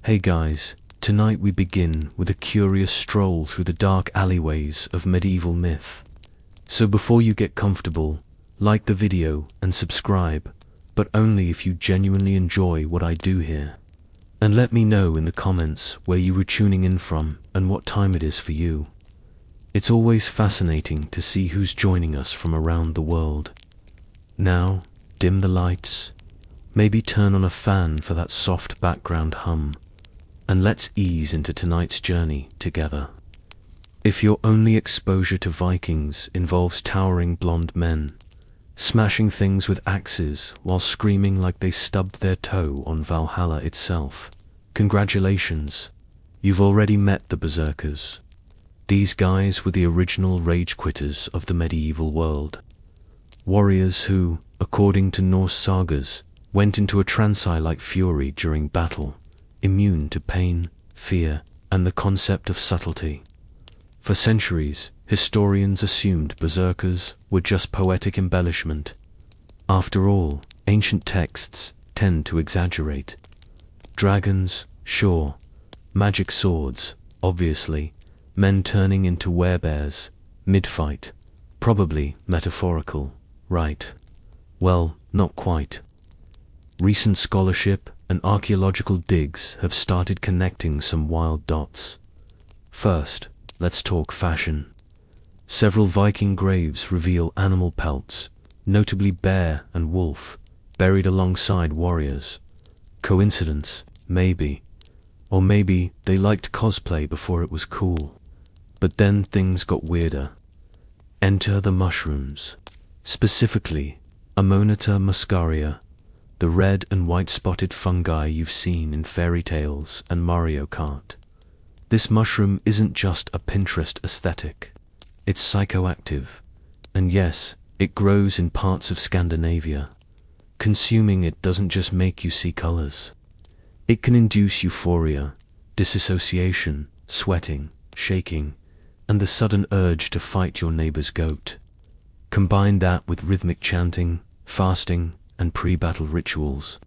Hey guys, tonight we begin with a curious stroll through the dark alleyways of medieval myth. So before you get comfortable, like the video and subscribe, but only if you genuinely enjoy what I do here. And let me know in the comments where you were tuning in from and what time it is for you. It's always fascinating to see who's joining us from around the world. Now, dim the lights, maybe turn on a fan for that soft background hum, and let's ease into tonight's journey together. If your only exposure to Vikings involves towering blonde men, smashing things with axes while screaming like they stubbed their toe on Valhalla itself, congratulations, you've already met the Berserkers. These guys were the original rage quitters of the medieval world. Warriors who, according to Norse sagas, went into a trance-like fury during battle, immune to pain, fear, and the concept of subtlety. For centuries, historians assumed berserkers were just poetic embellishment. After all, ancient texts tend to exaggerate. Dragons, sure. Magic swords, obviously. Men turning into werebears, mid-fight. Probably metaphorical, right? Well, not quite. Recent scholarship and archaeological digs have started connecting some wild dots. First, let's talk fashion. Several Viking graves reveal animal pelts, notably bear and wolf, buried alongside warriors. Coincidence? Maybe. Or maybe they liked cosplay before it was cool. But then things got weirder. Enter the mushrooms. Specifically, Amonita muscaria, the red and white spotted fungi you've seen in fairy tales and Mario Kart. This mushroom isn't just a Pinterest aesthetic. It's psychoactive. And yes, it grows in parts of Scandinavia. Consuming it doesn't just make you see colors. It can induce euphoria, disassociation, sweating, shaking, and the sudden urge to fight your neighbor's goat. Combine that with rhythmic chanting, fasting, and pre-battle rituals,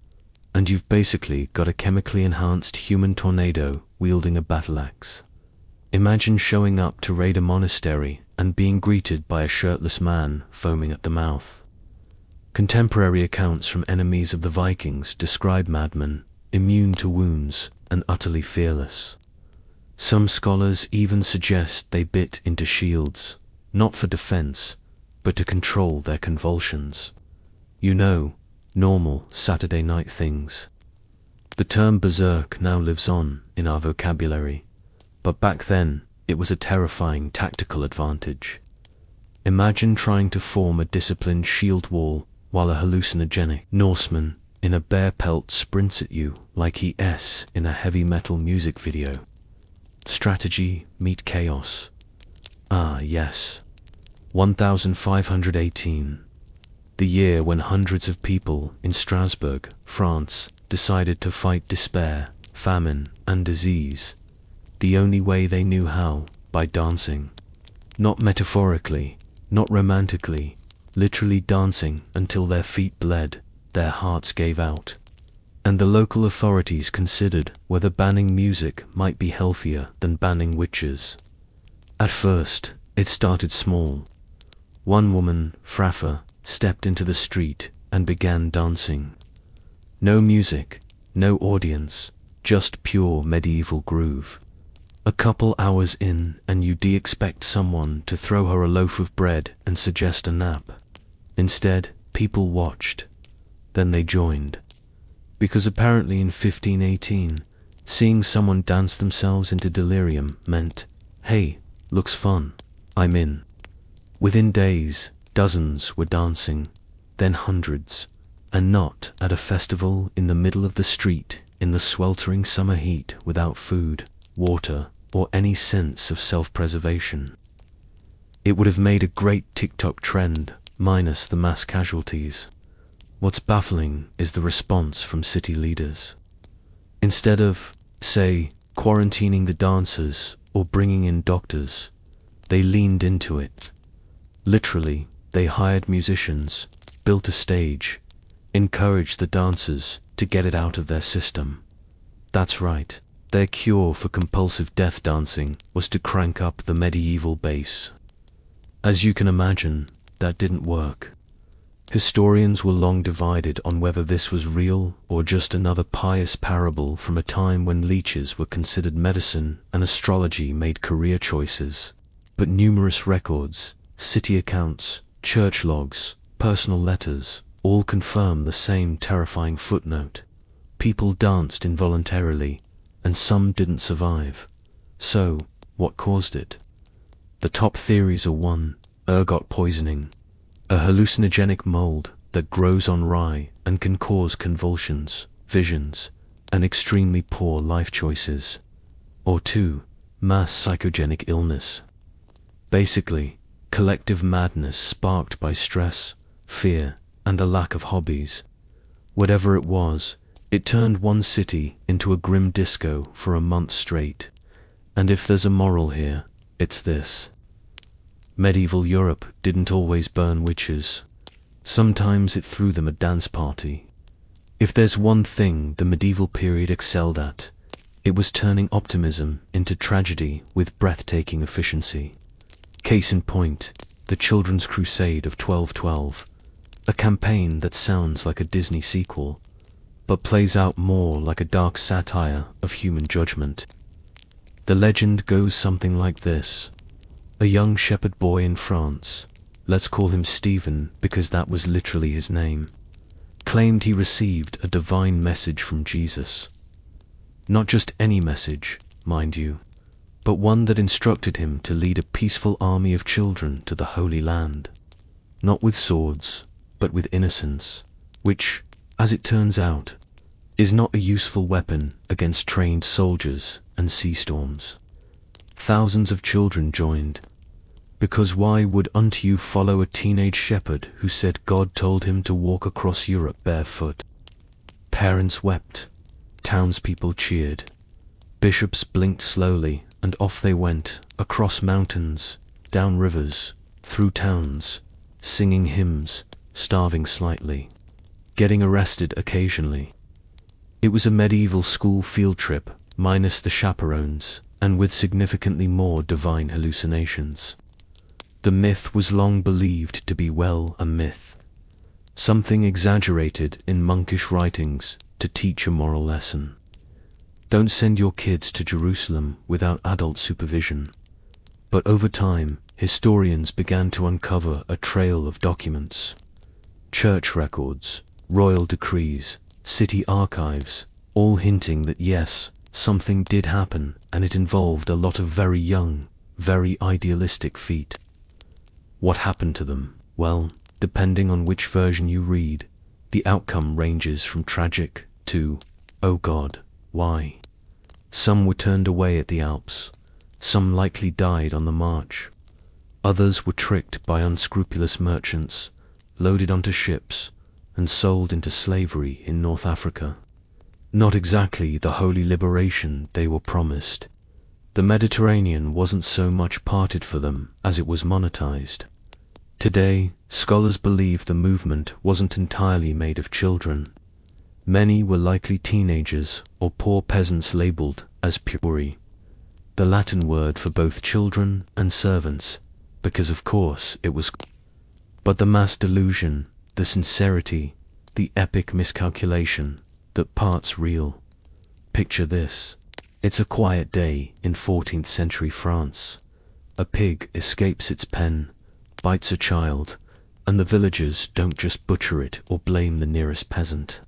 and you've basically got a chemically enhanced human tornado wielding a battle axe. Imagine showing up to raid a monastery and being greeted by a shirtless man foaming at the mouth. Contemporary accounts from enemies of the Vikings describe madmen, immune to wounds and utterly fearless. Some scholars even suggest they bit into shields, not for defense, but to control their convulsions. You know, normal Saturday night things. The term berserk now lives on in our vocabulary, but back then it was a terrifying tactical advantage. Imagine trying to form a disciplined shield wall while a hallucinogenic Norseman in a bear pelt sprints at you like he is in a heavy metal music video. Strategy meet chaos. Ah, yes. 1518. The year when hundreds of people in Strasbourg, France, decided to fight despair, famine, and disease. The only way they knew how, by dancing. Not metaphorically, not romantically, literally dancing until their feet bled, their hearts gave out. And the local authorities considered whether banning music might be healthier than banning witches. At first, it started small. One woman, Fraffa, stepped into the street and began dancing. No music, no audience, just pure medieval groove. A couple hours in and you'd expect someone to throw her a loaf of bread and suggest a nap. Instead, people watched. Then they joined. Because apparently in 1518, seeing someone dance themselves into delirium meant, hey, looks fun, I'm in. Within days, dozens were dancing, then hundreds, and not at a festival in the middle of the street in the sweltering summer heat without food, water, or any sense of self-preservation. It would have made a great TikTok trend, minus the mass casualties. What's baffling is the response from city leaders. Instead of, say, quarantining the dancers or bringing in doctors, they leaned into it. Literally, they hired musicians, built a stage, encouraged the dancers to get it out of their system. That's right, their cure for compulsive death dancing was to crank up the medieval bass. As you can imagine, that didn't work. Historians were long divided on whether this was real or just another pious parable from a time when leeches were considered medicine and astrology made career choices. But numerous records, city accounts, church logs, personal letters, all confirm the same terrifying footnote. People danced involuntarily, and some didn't survive. So, what caused it? The top theories are 1. Ergot poisoning, a hallucinogenic mold that grows on rye and can cause convulsions, visions, and extremely poor life choices. Or 2. Mass psychogenic illness. Basically, collective madness sparked by stress, fear, and a lack of hobbies. Whatever it was, it turned one city into a grim disco for a month straight. And if there's a moral here, it's this. Medieval Europe didn't always burn witches. Sometimes it threw them a dance party. If there's one thing the medieval period excelled at, it was turning optimism into tragedy with breathtaking efficiency. Case in point, the Children's Crusade of 1212, a campaign that sounds like a Disney sequel, but plays out more like a dark satire of human judgment. The legend goes something like this. A young shepherd boy in France, let's call him Stephen because that was literally his name, claimed he received a divine message from Jesus. Not just any message, mind you, but one that instructed him to lead a peaceful army of children to the Holy Land. Not with swords, but with innocence, which, as it turns out, is not a useful weapon against trained soldiers and sea storms. Thousands of children joined, because why would unto you follow a teenage shepherd who said God told him to walk across Europe barefoot? Parents wept, townspeople cheered, bishops blinked slowly, and off they went, across mountains, down rivers, through towns, singing hymns, starving slightly, getting arrested occasionally. It was a medieval school field trip, minus the chaperones, and with significantly more divine hallucinations. The myth was long believed to be a myth, something exaggerated in monkish writings to teach a moral lesson. Don't send your kids to Jerusalem without adult supervision. But over time, historians began to uncover a trail of documents. Church records, royal decrees, city archives, all hinting that yes, something did happen, and it involved a lot of very young, very idealistic feet. What happened to them? Well, depending on which version you read, the outcome ranges from tragic to, oh God, why? Some were turned away at the Alps, some likely died on the march. Others were tricked by unscrupulous merchants, loaded onto ships, and sold into slavery in North Africa. Not exactly the holy liberation they were promised. The Mediterranean wasn't so much parted for them as it was monetized. Today, scholars believe the movement wasn't entirely made of children. Many were likely teenagers or poor peasants labeled as puri, the Latin word for both children and servants, because of course it was. But the mass delusion, the sincerity, the epic miscalculation, that part's real. Picture this. It's a quiet day in 14th century France. A pig escapes its pen, bites a child, and the villagers don't just butcher it or blame the nearest peasant.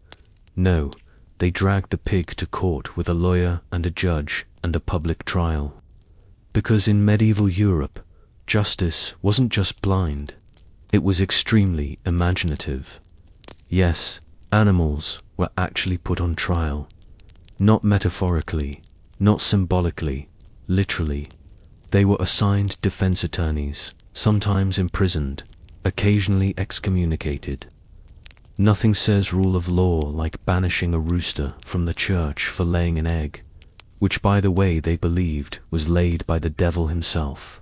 No, they drag the pig to court with a lawyer and a judge and a public trial. Because in medieval Europe, justice wasn't just blind, it was extremely imaginative. Yes, animals were actually put on trial. Not metaphorically, not symbolically, literally. They were assigned defense attorneys, sometimes imprisoned, occasionally excommunicated. Nothing says rule of law like banishing a rooster from the church for laying an egg, which by the way they believed was laid by the devil himself.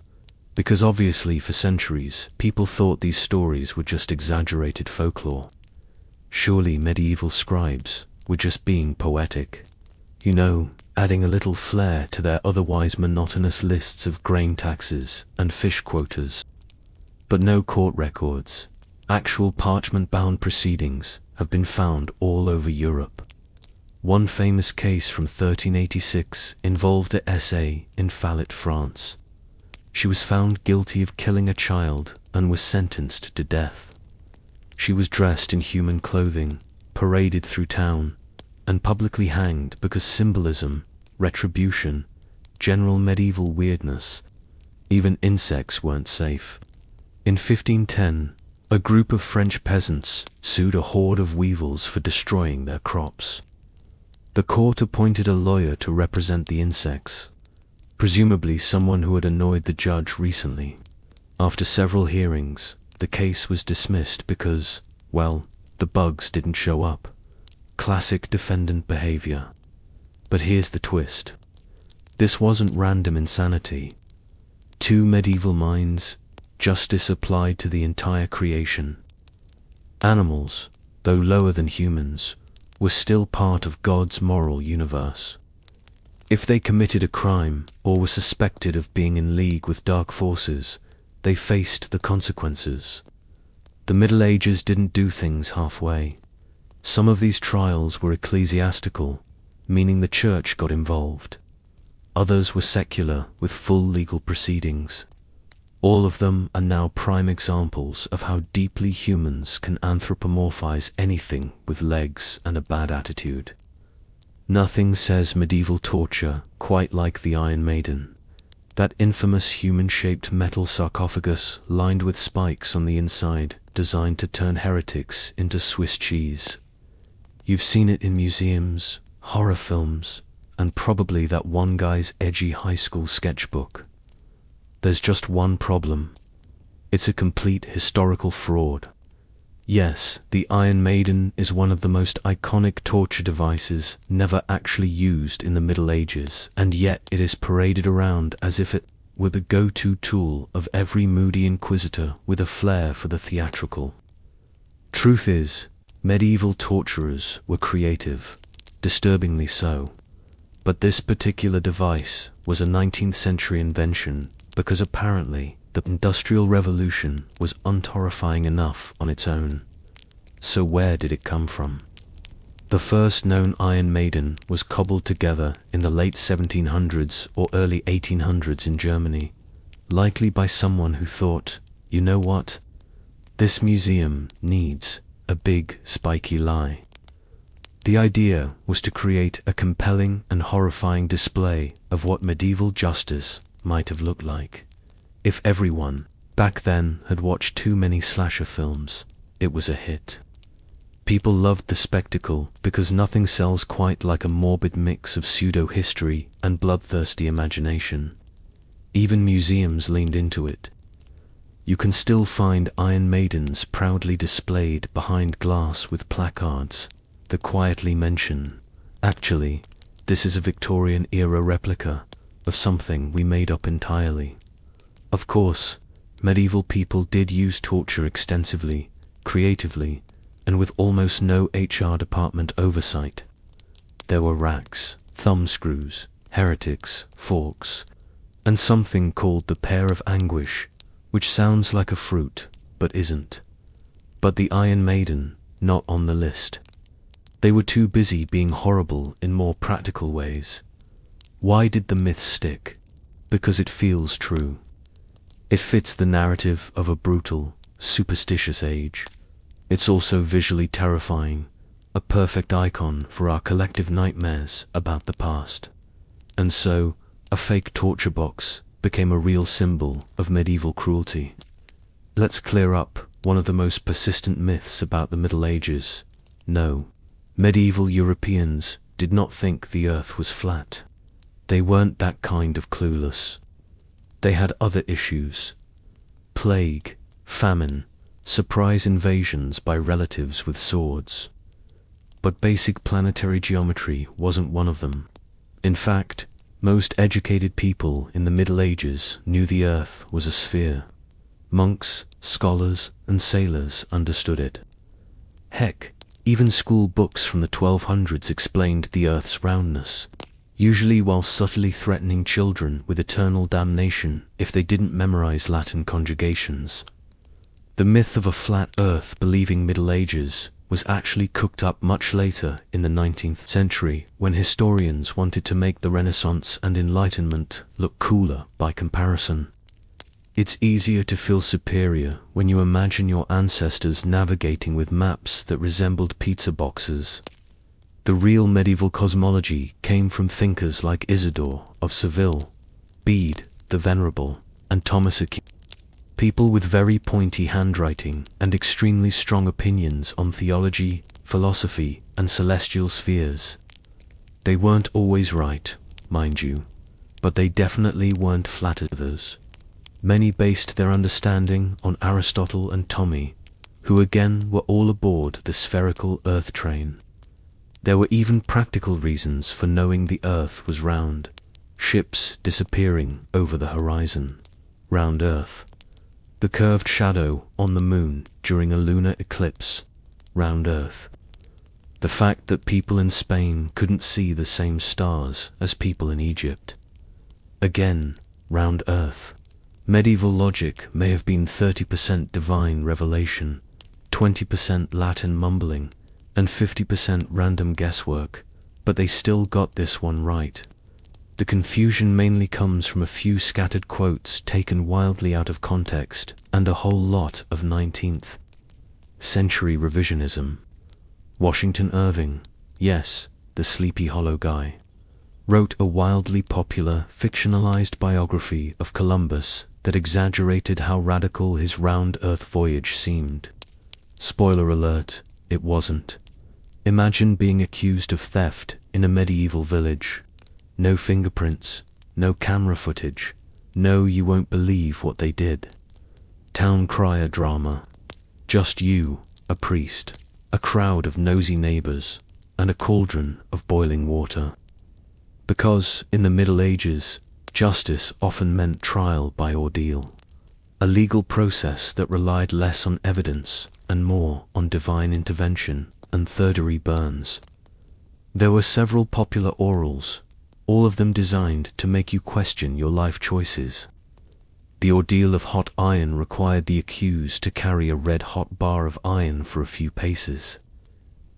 Because obviously for centuries, people thought these stories were just exaggerated folklore. Surely medieval scribes were just being poetic. You know, adding a little flair to their otherwise monotonous lists of grain taxes and fish quotas. But no court records, actual parchment-bound proceedings, have been found all over Europe. One famous case from 1386 involved a S.A. in Fallet, France. She was found guilty of killing a child and was sentenced to death. She was dressed in human clothing, paraded through town, and publicly hanged because symbolism, retribution, general medieval weirdness, even insects weren't safe. In 1510, a group of French peasants sued a horde of weevils for destroying their crops. The court appointed a lawyer to represent the insects, presumably someone who had annoyed the judge recently. After several hearings, the case was dismissed because, well, the bugs didn't show up. Classic defendant behavior. But here's the twist. This wasn't random insanity. Two medieval minds, justice applied to the entire creation. Animals, though lower than humans, were still part of God's moral universe. If they committed a crime or were suspected of being in league with dark forces, they faced the consequences. The Middle Ages didn't do things halfway. Some of these trials were ecclesiastical, meaning the church got involved. Others were secular, with full legal proceedings. All of them are now prime examples of how deeply humans can anthropomorphize anything with legs and a bad attitude. Nothing says medieval torture quite like the Iron Maiden. That infamous human-shaped metal sarcophagus lined with spikes on the inside, designed to turn heretics into Swiss cheese. You've seen it in museums, horror films, and probably that one guy's edgy high school sketchbook. There's just one problem. It's a complete historical fraud. Yes, the Iron Maiden is one of the most iconic torture devices never actually used in the Middle Ages, and yet it is paraded around as if it were the go-to tool of every moody inquisitor with a flair for the theatrical. Truth is, medieval torturers were creative, disturbingly so. But this particular device was a 19th century invention because apparently the Industrial Revolution was unterrifying enough on its own. So where did it come from? The first known Iron Maiden was cobbled together in the late 1700s or early 1800s in Germany, likely by someone who thought, you know what? This museum needs a big spiky lie. The idea was to create a compelling and horrifying display of what medieval justice might have looked like. If everyone, back then, had watched too many slasher films, it was a hit. People loved the spectacle because nothing sells quite like a morbid mix of pseudo-history and bloodthirsty imagination. Even museums leaned into it. You can still find Iron Maidens proudly displayed behind glass with placards that quietly mention, actually, this is a Victorian-era replica of something we made up entirely. Of course, medieval people did use torture extensively, creatively, and with almost no HR department oversight. There were racks, thumbscrews, heretics, forks, and something called the pear of anguish, which sounds like a fruit, but isn't. But the Iron Maiden, not on the list. They were too busy being horrible in more practical ways. Why did the myth stick? Because it feels true. It fits the narrative of a brutal, superstitious age. It's also visually terrifying, a perfect icon for our collective nightmares about the past. And so, a fake torture box became a real symbol of medieval cruelty. Let's clear up one of the most persistent myths about the Middle Ages. No, medieval Europeans did not think the earth was flat. They weren't that kind of clueless. They had other issues. Plague, famine, surprise invasions by relatives with swords. But basic planetary geometry wasn't one of them. In fact, most educated people in the Middle Ages knew the earth was a sphere. Monks, scholars, and sailors understood it. Heck, even school books from the 1200s explained the earth's roundness. usually while subtly threatening children with eternal damnation if they didn't memorize Latin conjugations. The myth of a flat earth believing Middle Ages was actually cooked up much later in the 19th century when historians wanted to make the Renaissance and Enlightenment look cooler by comparison. It's easier to feel superior when you imagine your ancestors navigating with maps that resembled pizza boxes. The real medieval cosmology came from thinkers like Isidore of Seville, Bede the Venerable, and Thomas Aquinas. People with very pointy handwriting and extremely strong opinions on theology, philosophy, and celestial spheres. They weren't always right, mind you, but they definitely weren't flat earthers. Many based their understanding on Aristotle and Ptolemy, who again were all aboard the spherical earth train. There were even practical reasons for knowing the earth was round. Ships disappearing over the horizon. Round earth. The curved shadow on the moon during a lunar eclipse. Round earth. The fact that people in Spain couldn't see the same stars as people in Egypt. Again, round earth. Medieval logic may have been 30% divine revelation, 20% Latin mumbling, and 50% random guesswork, but they still got this one right. The confusion mainly comes from a few scattered quotes taken wildly out of context and a whole lot of 19th century revisionism. Washington Irving, yes, the Sleepy Hollow guy, wrote a wildly popular fictionalized biography of Columbus that exaggerated how radical his round earth voyage seemed. Spoiler alert, it wasn't. Imagine being accused of theft in a medieval village. No fingerprints, no camera footage, no you won't believe what they did. Town crier drama. Just you, a priest, a crowd of nosy neighbors, and a cauldron of boiling water. Because, in the Middle Ages, justice often meant trial by ordeal. A legal process that relied less on evidence and more on divine intervention and third-degree burns. There were several popular orals, all of them designed to make you question your life choices. The ordeal of hot iron required the accused to carry a red-hot bar of iron for a few paces.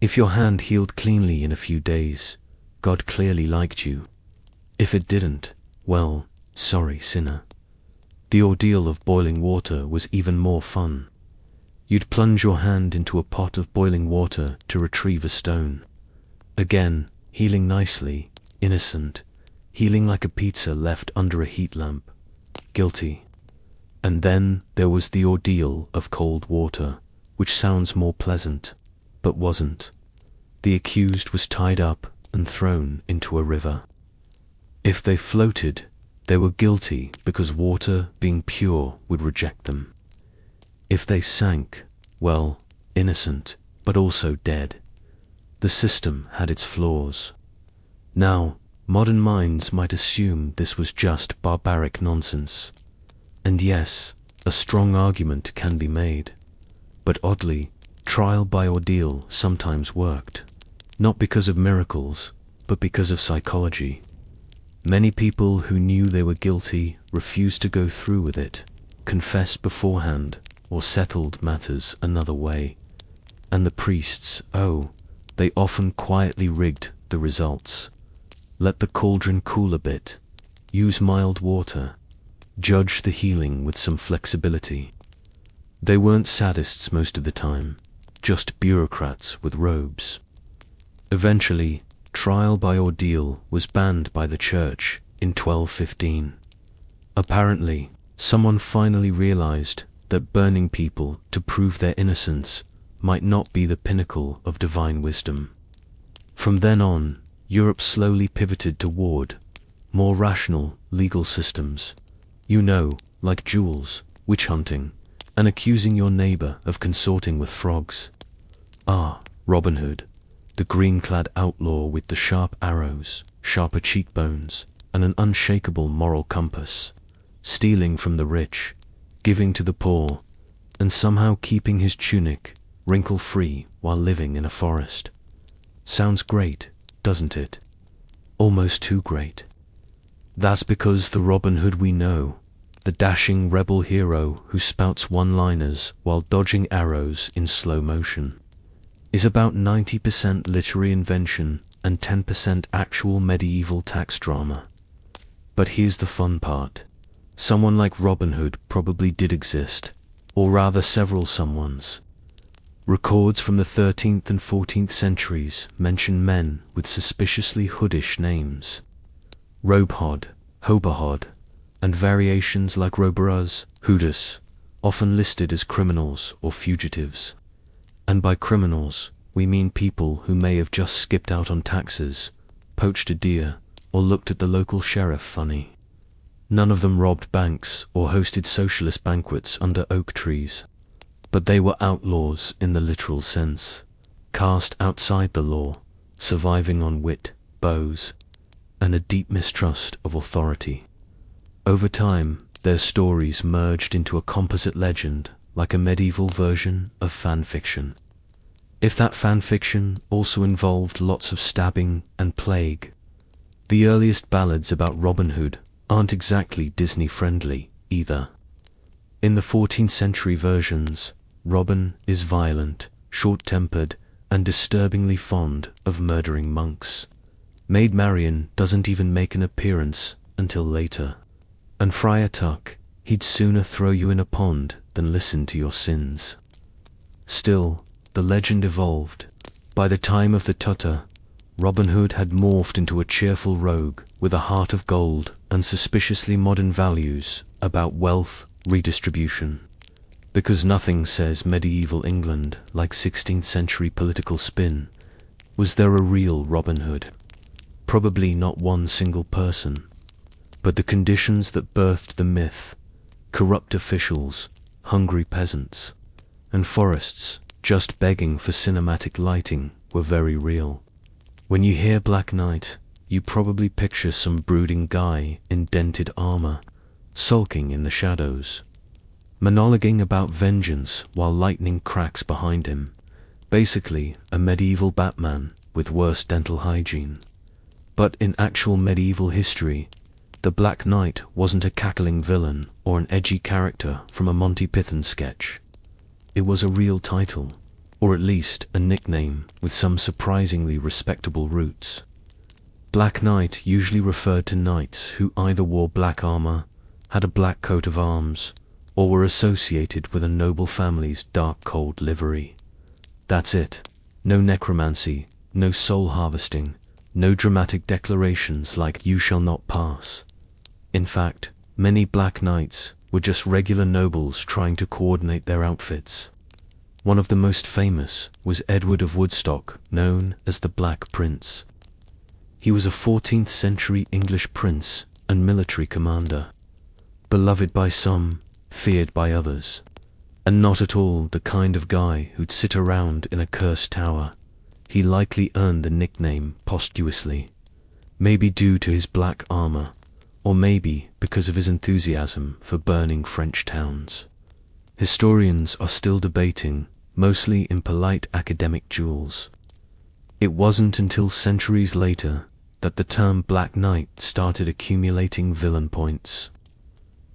If your hand healed cleanly in a few days, God clearly liked you. If it didn't, well, sorry, sinner. The ordeal of boiling water was even more fun. You'd plunge your hand into a pot of boiling water to retrieve a stone. Again, healing nicely, innocent, healing like a pizza left under a heat lamp. Guilty. And then there was the ordeal of cold water, which sounds more pleasant, but wasn't. The accused was tied up and thrown into a river. If they floated, they were guilty because water, being pure, would reject them. If they sank, well, innocent, but also dead. The system had its flaws. Now, modern minds might assume this was just barbaric nonsense. And yes, a strong argument can be made. But oddly, trial by ordeal sometimes worked. Not because of miracles, but because of psychology. Many people who knew they were guilty refused to go through with it, confessed beforehand, or settled matters another way. And the priests, oh, they often quietly rigged the results. Let the cauldron cool a bit. Use mild water. Judge the healing with some flexibility. They weren't sadists most of the time, just bureaucrats with robes. Eventually, trial by ordeal was banned by the church in 1215. Apparently, someone finally realized that burning people to prove their innocence might not be the pinnacle of divine wisdom. From then on, Europe slowly pivoted toward more rational legal systems. You know, like duels, witch hunting, and accusing your neighbor of consorting with frogs. Ah, Robin Hood, the green-clad outlaw with the sharp arrows, sharper cheekbones, and an unshakable moral compass, stealing from the rich, giving to the poor, and somehow keeping his tunic wrinkle-free while living in a forest. Sounds great, doesn't it? almost too great. That's because the Robin Hood we know, the dashing rebel hero who spouts one-liners while dodging arrows in slow motion, is about 90% literary invention and 10% actual medieval tax drama. But here's the fun part. Someone like Robin Hood probably did exist, or rather several someones. Records from the 13th and 14th centuries mention men with suspiciously hoodish names. Robehod, Hoberhod, and variations like Roberuz, Hoodus, often listed as criminals or fugitives. And by criminals, we mean people who may have just skipped out on taxes, poached a deer, or looked at the local sheriff funny. None of them robbed banks or hosted socialist banquets under oak trees. But they were outlaws in the literal sense, cast outside the law, surviving on wit, bows, and a deep mistrust of authority. Over time, their stories merged into a composite legend, like a medieval version of fan fiction. If that fan fiction also involved lots of stabbing and plague. The earliest ballads about Robin Hood aren't exactly Disney-friendly, either. In the 14th century versions, Robin is violent, short-tempered, and disturbingly fond of murdering monks. Maid Marian doesn't even make an appearance until later. And Friar Tuck, he'd sooner throw you in a pond than listen to your sins. Still, the legend evolved. By the time of the Tutter, Robin Hood had morphed into a cheerful rogue with a heart of gold and suspiciously modern values about wealth redistribution. Because nothing says medieval England like 16th century political spin, was there a real Robin Hood? Probably not one single person, but the conditions that birthed the myth, corrupt officials, hungry peasants, and forests just begging for cinematic lighting were very real. When you hear Black Knight, you probably picture some brooding guy in dented armor, sulking in the shadows, monologuing about vengeance while lightning cracks behind him. Basically, a medieval Batman with worse dental hygiene. But in actual medieval history, the Black Knight wasn't a cackling villain or an edgy character from a Monty Python sketch. It was a real title, or at least a nickname with some surprisingly respectable roots. Black Knight usually referred to knights who either wore black armor, had a black coat of arms, or were associated with a noble family's dark cold livery. That's it. No necromancy, no soul harvesting, no dramatic declarations like "you shall not pass." In fact, many Black Knights were just regular nobles trying to coordinate their outfits. One of the most famous was Edward of Woodstock, known as the Black Prince. He was a 14th century English prince and military commander, beloved by some, feared by others, and not at all the kind of guy who'd sit around in a cursed tower. He likely earned the nickname posthumously, maybe due to his black armor, or maybe because of his enthusiasm for burning French towns. Historians are still debating, mostly in polite academic duels. It wasn't until centuries later that the term Black Knight started accumulating villain points.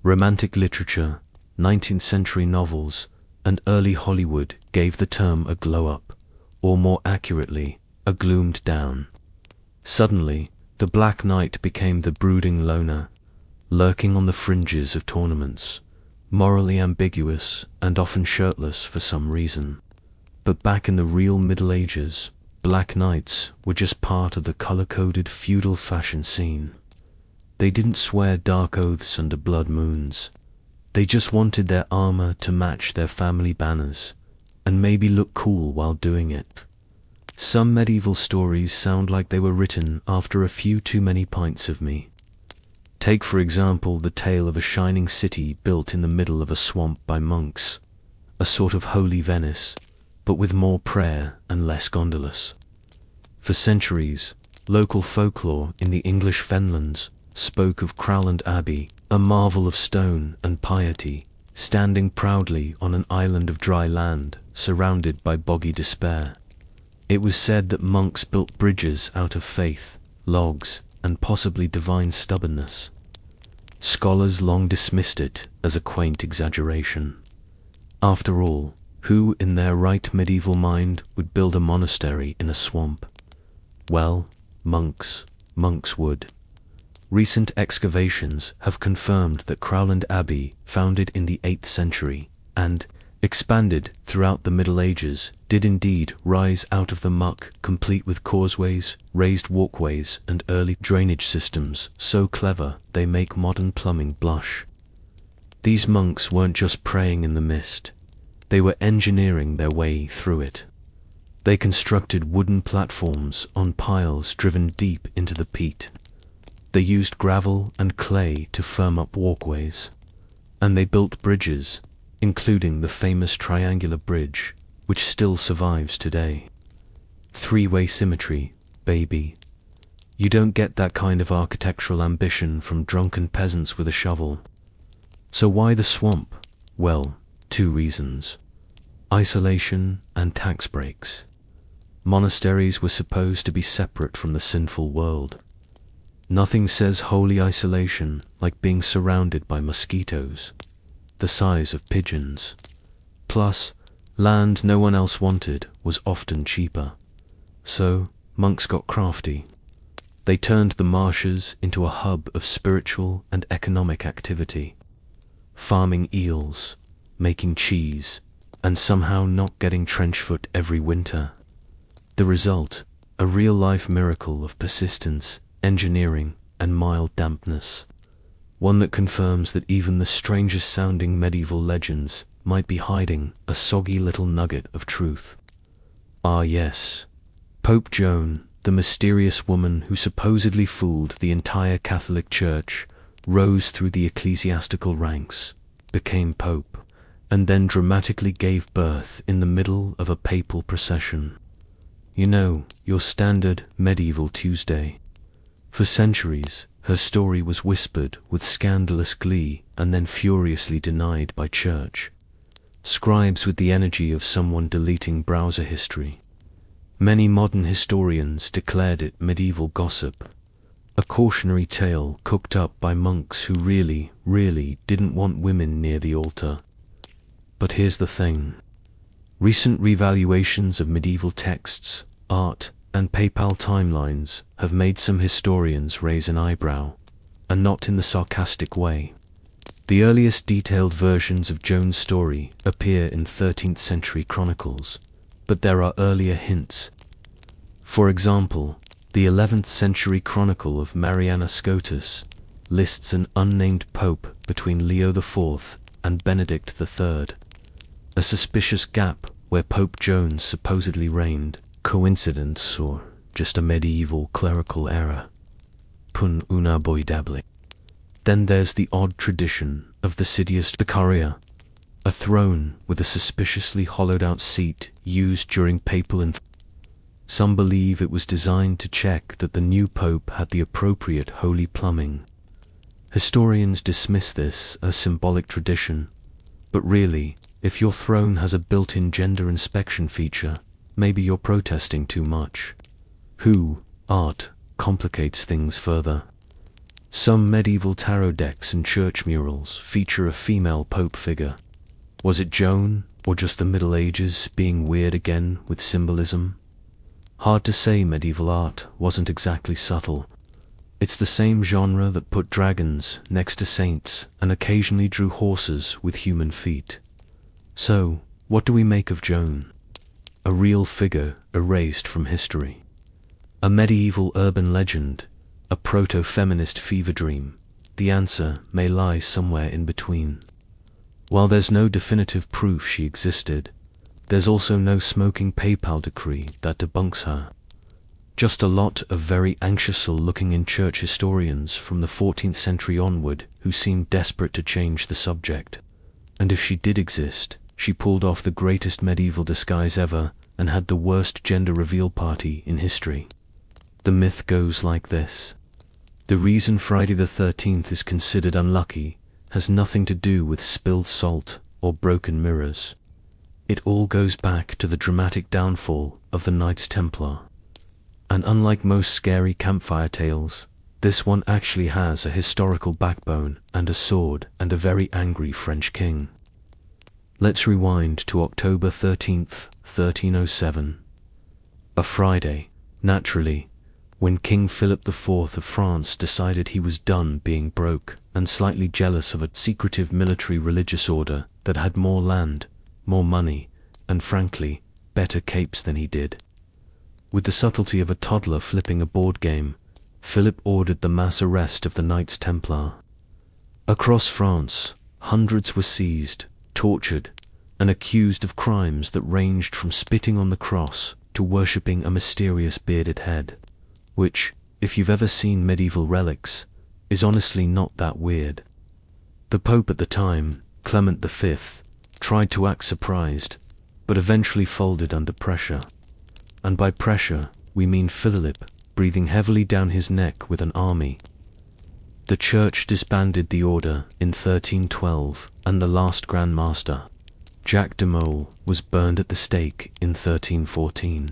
Romantic literature, 19th century novels, and early Hollywood gave the term a glow-up, or more accurately, a gloomed down. Suddenly, the Black Knight became the brooding loner, lurking on the fringes of tournaments, morally ambiguous and often shirtless for some reason. But back in the real Middle Ages, Black Knights were just part of the color-coded feudal fashion scene. They didn't swear dark oaths under blood moons. They just wanted their armor to match their family banners, and maybe look cool while doing it. Some medieval stories sound like they were written after a few too many pints of me. Take for example the tale of a shining city built in the middle of a swamp by monks, a sort of holy Venice, but with more prayer and less gondolas. For centuries, local folklore in the English fenlands spoke of Crowland Abbey, a marvel of stone and piety, standing proudly on an island of dry land, surrounded by boggy despair. It was said that monks built bridges out of faith, logs, and possibly divine stubbornness. Scholars long dismissed it as a quaint exaggeration. After all, who in their right medieval mind would build a monastery in a swamp? Well, monks would. Recent excavations have confirmed that Crowland Abbey, founded in the 8th century, and expanded throughout the Middle Ages, did indeed rise out of the muck, complete with causeways, raised walkways, and early drainage systems so clever they make modern plumbing blush. These monks weren't just praying in the mist, they were engineering their way through it. They constructed wooden platforms on piles driven deep into the peat. They used gravel and clay to firm up walkways. And they built bridges, including the famous triangular bridge, which still survives today. Three-way symmetry, baby. You don't get that kind of architectural ambition from drunken peasants with a shovel. So why the swamp? Well, 2 reasons. Isolation and tax breaks. Monasteries were supposed to be separate from the sinful world. Nothing says holy isolation like being surrounded by mosquitoes, the size of pigeons. Plus, land no one else wanted was often cheaper. So, monks got crafty. They turned the marshes into a hub of spiritual and economic activity. Farming eels, making cheese, and somehow not getting trench foot every winter. The result, a real-life miracle of persistence, engineering, and mild dampness. One that confirms that even the strangest sounding medieval legends might be hiding a soggy little nugget of truth. Ah yes, Pope Joan, the mysterious woman who supposedly fooled the entire Catholic Church, rose through the ecclesiastical ranks, became pope, and then dramatically gave birth in the middle of a papal procession. You know, your standard medieval Tuesday. For centuries, her story was whispered with scandalous glee and then furiously denied by church scribes with the energy of someone deleting browser history. Many modern historians declared it medieval gossip, a cautionary tale cooked up by monks who really didn't want women near the altar. But here's the thing. Recent revaluations of medieval texts, art, and PayPal timelines have made some historians raise an eyebrow, and not in the sarcastic way. The earliest detailed versions of Joan's story appear in 13th century chronicles, but there are earlier hints. For example, the 11th century chronicle of Mariana Scotus lists an unnamed pope between Leo IV and Benedict III, a suspicious gap where Pope Joan supposedly reigned. Coincidence or just a medieval clerical error? Pun unavoidable. Then there's the odd tradition of the Sidious Vicaria, a throne with a suspiciously hollowed-out seat used during papal Some believe it was designed to check that the new pope had the appropriate holy plumbing. Historians dismiss this as symbolic tradition, but really, if your throne has a built-in gender inspection feature, maybe you're protesting too much. Art complicates things further. Some medieval tarot decks and church murals feature a female pope figure. Was it Joan, or just the Middle Ages being weird again with symbolism? Hard to say. Medieval art wasn't exactly subtle. It's the same genre that put dragons next to saints and occasionally drew horses with human feet. So, what do we make of Joan? A real figure erased from history. A medieval urban legend, a proto-feminist fever dream. The answer may lie somewhere in between. While there's no definitive proof she existed, there's also no smoking PayPal decree that debunks her. Just a lot of very anxious-looking church historians from the 14th century onward who seemed desperate to change the subject. And if she did exist, she pulled off the greatest medieval disguise ever and had the worst gender reveal party in history. The myth goes like this. The reason Friday the 13th is considered unlucky has nothing to do with spilled salt or broken mirrors. It all goes back to the dramatic downfall of the Knights Templar. And unlike most scary campfire tales, This one actually has a historical backbone and a sword and a very angry French king. Let's rewind to October 13th, 1307. A Friday, naturally, when King Philip IV of France decided he was done being broke and slightly jealous of a secretive military religious order that had more land, more money, and frankly, better capes than he did. With the subtlety of a toddler flipping a board game, Philip ordered the mass arrest of the Knights Templar. Across France, hundreds were seized, tortured, and accused of crimes that ranged from spitting on the cross to worshipping a mysterious bearded head, which, if you've ever seen medieval relics, is honestly not that weird. The Pope at the time, Clement V, tried to act surprised, but eventually folded under pressure. And by pressure, we mean Philip breathing heavily down his neck with an army. The church disbanded the order in 1312, and the last Grand Master, Jacques de Molay, was burned at the stake in 1314.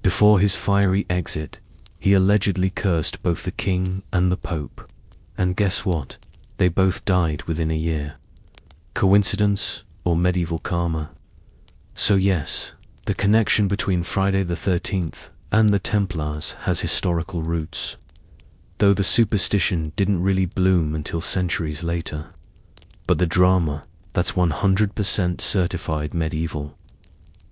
Before his fiery exit, he allegedly cursed both the king and the Pope. And guess what? They both died within a year. Coincidence or medieval karma? So yes, the connection between Friday the 13th and the Templars has historical roots, though the superstition didn't really bloom until centuries later. But the drama, that's 100% certified medieval.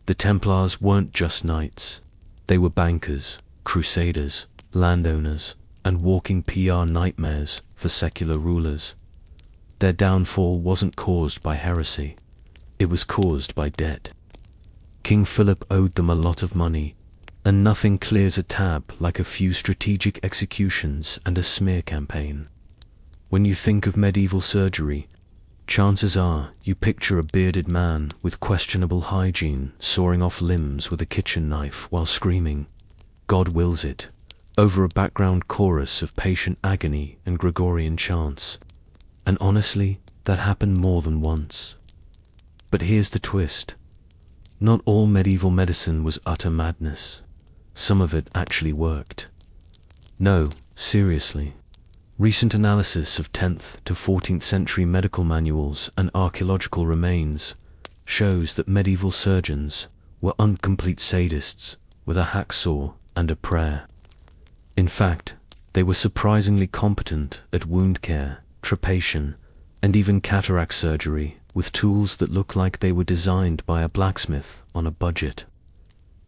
The Templars weren't just knights. They were bankers, crusaders, landowners, and walking PR nightmares for secular rulers. Their downfall wasn't caused by heresy. It was caused by debt. King Philip owed them a lot of money, and nothing clears a tab like a few strategic executions and a smear campaign. When you think of medieval surgery, chances are you picture a bearded man with questionable hygiene sawing off limbs with a kitchen knife while screaming, "God wills it," over a background chorus of patient agony and Gregorian chants. And honestly, that happened more than once. But here's the twist. Not all medieval medicine was utter madness. Some of it actually worked. No, seriously. Recent analysis of 10th to 14th century medical manuals and archaeological remains shows that medieval surgeons were incomplete sadists with a hacksaw and a prayer. In fact, they were surprisingly competent at wound care, trepanation, and even cataract surgery with tools that look like they were designed by a blacksmith on a budget.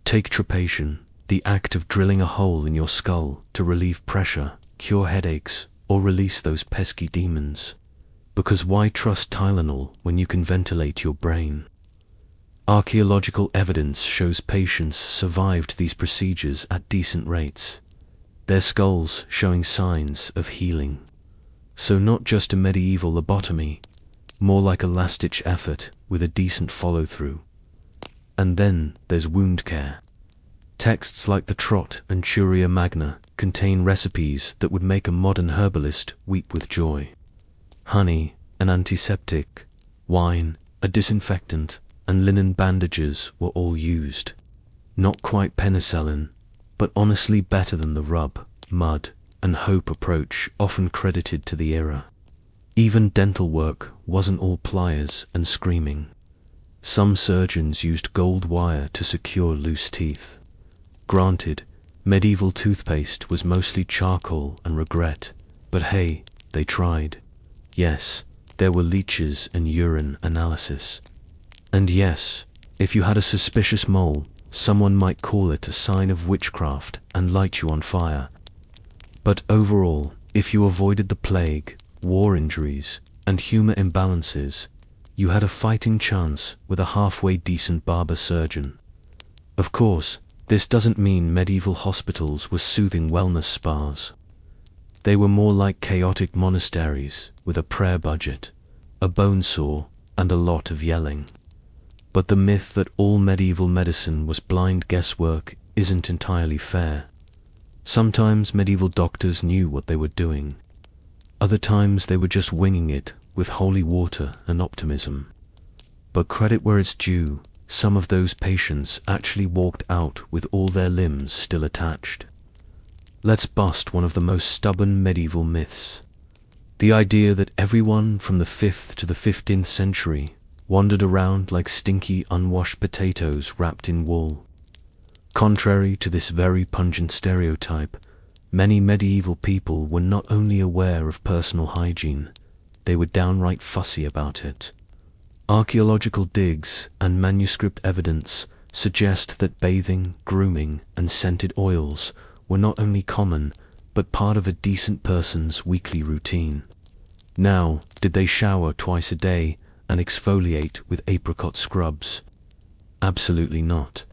Take trepanation, the act of drilling a hole in your skull to relieve pressure, cure headaches, or release those pesky demons. Because why trust Tylenol when you can ventilate your brain? Archaeological evidence shows patients survived these procedures at decent rates, their skulls showing signs of healing. So not just a medieval lobotomy, more like a last-ditch effort with a decent follow-through. And then there's wound care. Texts like the Trot and Curia Magna contain recipes that would make a modern herbalist weep with joy. Honey, an antiseptic, wine, a disinfectant, and linen bandages were all used. Not quite penicillin, but honestly better than the rub, mud, and hope approach often credited to the era. Even dental work wasn't all pliers and screaming. Some surgeons used gold wire to secure loose teeth. Granted, medieval toothpaste was mostly charcoal and regret, but hey, they tried. Yes, there were leeches and urine analysis. And yes, if you had a suspicious mole, someone might call it a sign of witchcraft and light you on fire. But overall, if you avoided the plague, war injuries, and humor imbalances, you had a fighting chance with a halfway decent barber surgeon. Of course, this doesn't mean medieval hospitals were soothing wellness spas. They were more like chaotic monasteries with a prayer budget, a bone saw, and a lot of yelling. But the myth that all medieval medicine was blind guesswork isn't entirely fair. Sometimes medieval doctors knew what they were doing. Other times they were just winging it with holy water and optimism. But credit where it's due, some of those patients actually walked out with all their limbs still attached. Let's bust one of the most stubborn medieval myths. The idea that everyone from the 5th to the 15th century wandered around like stinky, unwashed potatoes wrapped in wool. Contrary to this very pungent stereotype, many medieval people were not only aware of personal hygiene, they were downright fussy about it. Archaeological digs and manuscript evidence suggest that bathing, grooming, and scented oils were not only common, but part of a decent person's weekly routine. Now, did they shower twice a day and exfoliate with apricot scrubs? Absolutely not.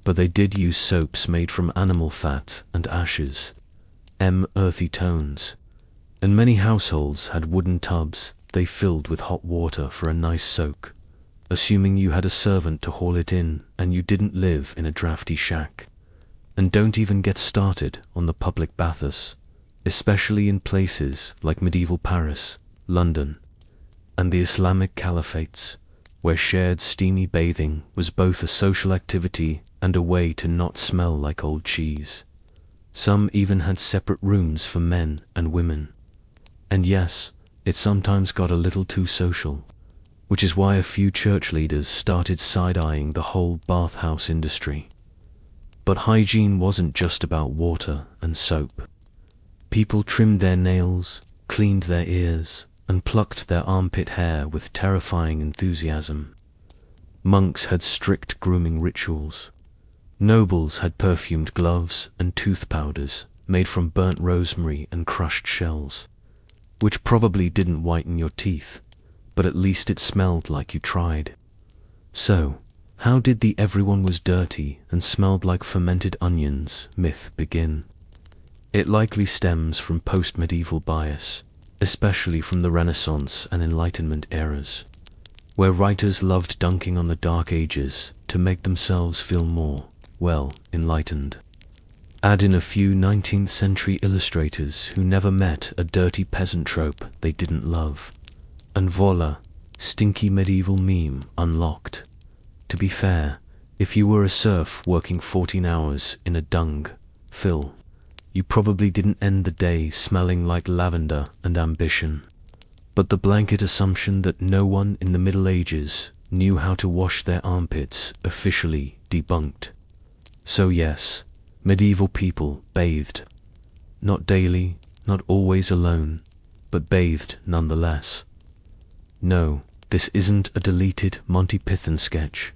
But they did use soaps made from animal fat and ashes, earthy tones, and many households had wooden tubs they filled with hot water for a nice soak, assuming you had a servant to haul it in and you didn't live in a drafty shack. And don't even get started on the public baths, especially in places like medieval Paris, London, and the Islamic caliphates, where shared steamy bathing was both a social activity and a way to not smell like old cheese. Some even had separate rooms for men and women. And yes, it sometimes got a little too social, which is why a few church leaders started side-eyeing the whole bathhouse industry. But hygiene wasn't just about water and soap. People trimmed their nails, cleaned their ears, and plucked their armpit hair with terrifying enthusiasm. Monks had strict grooming rituals. Nobles had perfumed gloves and tooth powders made from burnt rosemary and crushed shells, which probably didn't whiten your teeth, but at least it smelled like you tried. So, how did the everyone was dirty and smelled like fermented onions myth begin? It likely stems from post-medieval bias, especially from the Renaissance and Enlightenment eras, where writers loved dunking on the Dark Ages to make themselves feel more, well, enlightened. Add in a few 19th century illustrators who never met a dirty peasant trope they didn't love, and voila, stinky medieval meme unlocked. To be fair, if you were a serf working 14 hours in a dung fill, you probably didn't end the day smelling like lavender and ambition. But the blanket assumption that no one in the Middle Ages knew how to wash their armpits officially debunked. So yes, medieval people bathed. Not daily, not always alone, but bathed nonetheless. No, this isn't a deleted Monty Python sketch.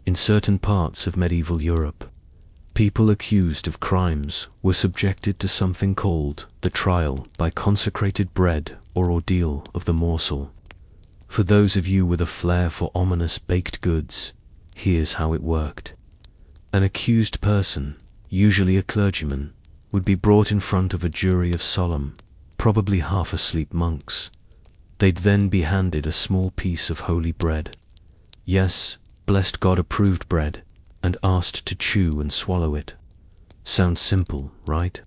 In certain parts of medieval Europe, people accused of crimes were subjected to something called the trial by consecrated bread or ordeal of the morsel. For those of you with a flair for ominous baked goods, here's how it worked. An accused person, usually a clergyman, would be brought in front of a jury of solemn, probably half-asleep monks. They'd then be handed a small piece of holy bread. Yes, blessed God-approved bread, and asked to chew and swallow it. Sounds simple, right?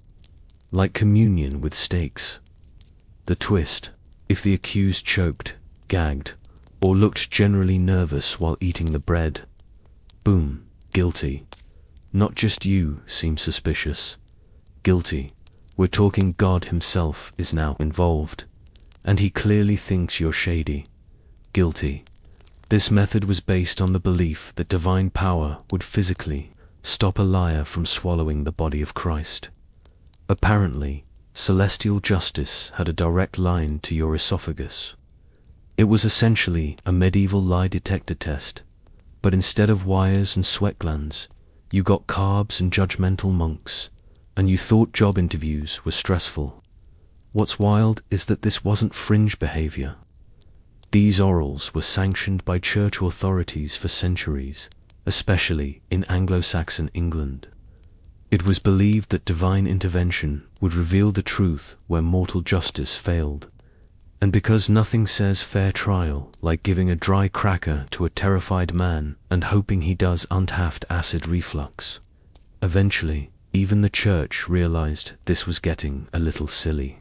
Like communion with steaks. The twist: if the accused choked, gagged, or looked generally nervous while eating the bread, boom, guilty. Not just you seem suspicious. Guilty. We're talking God himself is now involved, and he clearly thinks you're shady. Guilty. This method was based on the belief that divine power would physically stop a liar from swallowing the body of Christ. Apparently, celestial justice had a direct line to your esophagus. It was essentially a medieval lie detector test, but instead of wires and sweat glands, you got carbs and judgmental monks, and you thought job interviews were stressful. What's wild is that this wasn't fringe behavior. These orals were sanctioned by church authorities for centuries, especially in Anglo-Saxon England. It was believed that divine intervention would reveal the truth where mortal justice failed. And because nothing says fair trial like giving a dry cracker to a terrified man and hoping he doesn't have acid reflux, eventually, even the church realized this was getting a little silly.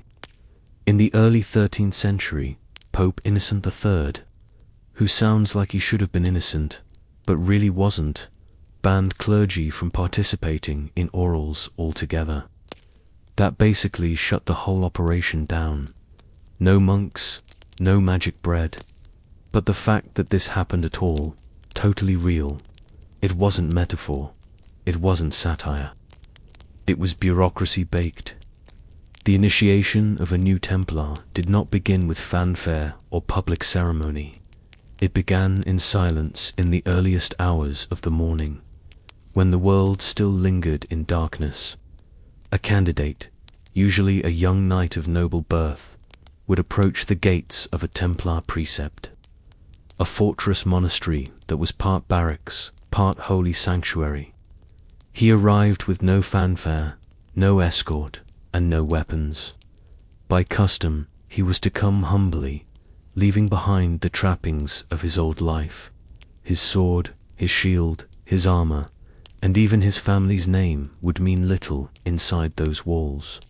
In the early 13th century, Pope Innocent III, who sounds like he should have been innocent, but really wasn't, banned clergy from participating in orals altogether. That basically shut the whole operation down. No monks, no magic bread. But the fact that this happened at all, totally real. It wasn't metaphor. It wasn't satire. It was bureaucracy baked. The initiation of a new Templar did not begin with fanfare or public ceremony. It began in silence in the earliest hours of the morning, when the world still lingered in darkness. A candidate, usually a young knight of noble birth, would approach the gates of a Templar precept, a fortress monastery that was part barracks, part holy sanctuary. He arrived with no fanfare, no escort, and no weapons. By custom, he was to come humbly, leaving behind the trappings of his old life, his sword, his shield, his armor, and even his family's name would mean little inside those walls.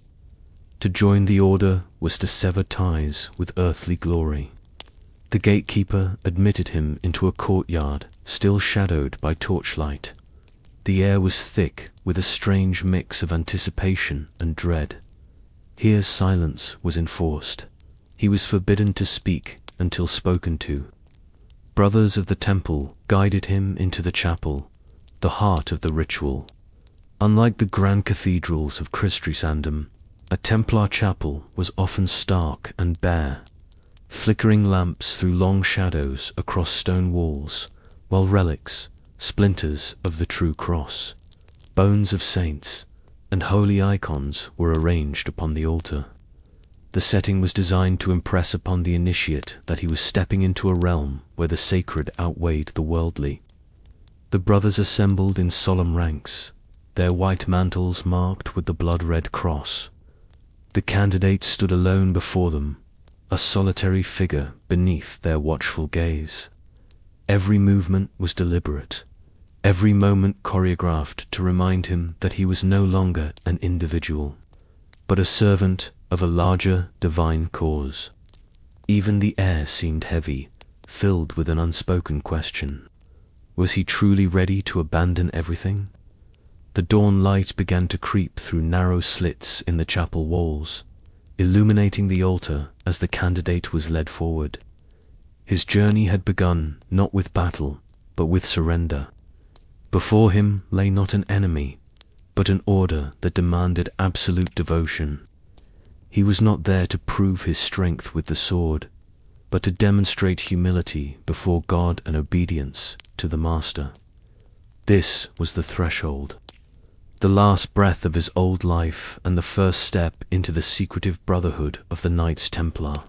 To join the order was to sever ties with earthly glory. The gatekeeper admitted him into a courtyard still shadowed by torchlight. The air was thick with a strange mix of anticipation and dread. Here silence was enforced. He was forbidden to speak until spoken to. Brothers of the temple guided him into the chapel, the heart of the ritual. Unlike the grand cathedrals of Christendom, a Templar chapel was often stark and bare, flickering lamps threw long shadows across stone walls, while relics, splinters of the true cross, bones of saints, and holy icons were arranged upon the altar. The setting was designed to impress upon the initiate that he was stepping into a realm where the sacred outweighed the worldly. The brothers assembled in solemn ranks, their white mantles marked with the blood-red cross. The candidate stood alone before them, a solitary figure beneath their watchful gaze. Every movement was deliberate, every moment choreographed to remind him that he was no longer an individual, but a servant of a larger divine cause. Even the air seemed heavy, filled with an unspoken question. Was he truly ready to abandon everything? The dawn light began to creep through narrow slits in the chapel walls, illuminating the altar as the candidate was led forward. His journey had begun not with battle, but with surrender. Before him lay not an enemy, but an order that demanded absolute devotion. He was not there to prove his strength with the sword, but to demonstrate humility before God and obedience to the Master. This was the threshold, the last breath of his old life and the first step into the secretive brotherhood of the Knights Templar.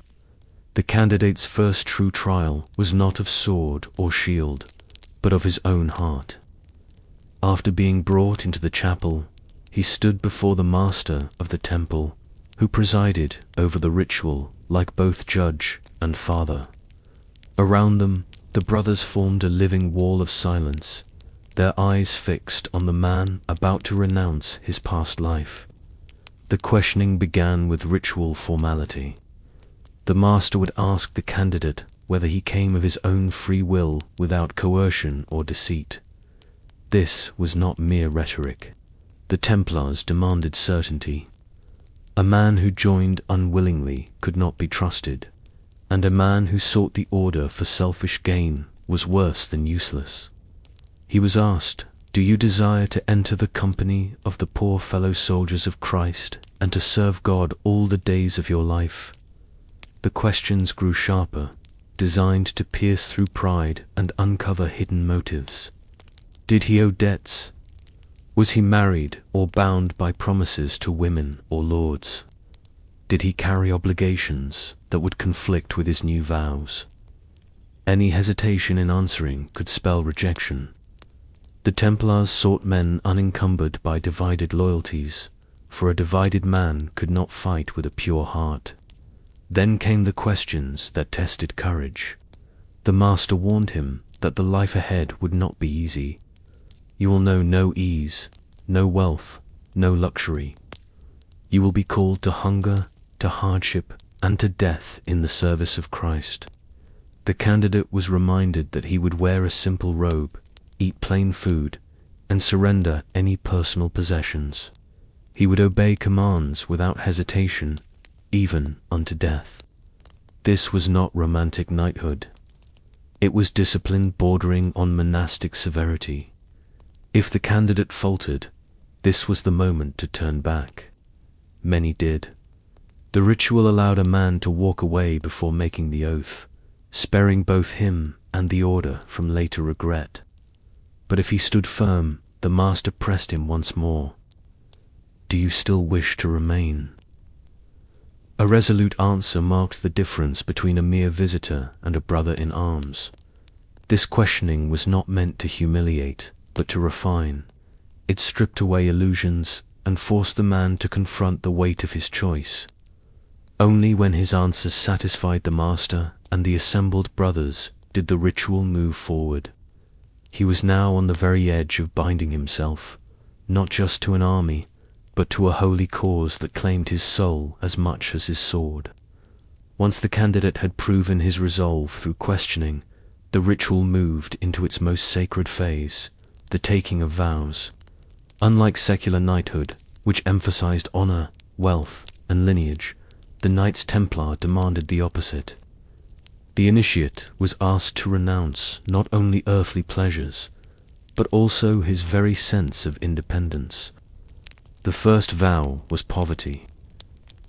The candidate's first true trial was not of sword or shield, but of his own heart. After being brought into the chapel, he stood before the master of the temple, who presided over the ritual like both judge and father. Around them, the brothers formed a living wall of silence, their eyes fixed on the man about to renounce his past life. The questioning began with ritual formality. The master would ask the candidate whether he came of his own free will without coercion or deceit. This was not mere rhetoric. The Templars demanded certainty. A man who joined unwillingly could not be trusted, and a man who sought the order for selfish gain was worse than useless. He was asked, "Do you desire to enter the company of the poor fellow soldiers of Christ and to serve God all the days of your life?" The questions grew sharper, designed to pierce through pride and uncover hidden motives. Did he owe debts? Was he married or bound by promises to women or lords? Did he carry obligations that would conflict with his new vows? Any hesitation in answering could spell rejection. The Templars sought men unencumbered by divided loyalties, for a divided man could not fight with a pure heart. Then came the questions that tested courage. The master warned him that the life ahead would not be easy. You will know no ease, no wealth, no luxury. You will be called to hunger, to hardship, and to death in the service of Christ. The candidate was reminded that he would wear a simple robe, eat plain food, and surrender any personal possessions. He would obey commands without hesitation, even unto death. This was not romantic knighthood. It was discipline bordering on monastic severity. If the candidate faltered, this was the moment to turn back. Many did. The ritual allowed a man to walk away before making the oath, sparing both him and the order from later regret. But if he stood firm, the master pressed him once more. Do you still wish to remain? A resolute answer marked the difference between a mere visitor and a brother in arms. This questioning was not meant to humiliate, but to refine. It stripped away illusions and forced the man to confront the weight of his choice. Only when his answers satisfied the master and the assembled brothers did the ritual move forward. He was now on the very edge of binding himself, not just to an army, but to a holy cause that claimed his soul as much as his sword. Once the candidate had proven his resolve through questioning, the ritual moved into its most sacred phase, the taking of vows. Unlike secular knighthood, which emphasized honor, wealth, and lineage, the Knights Templar demanded the opposite. The initiate was asked to renounce not only earthly pleasures, but also his very sense of independence. The first vow was poverty.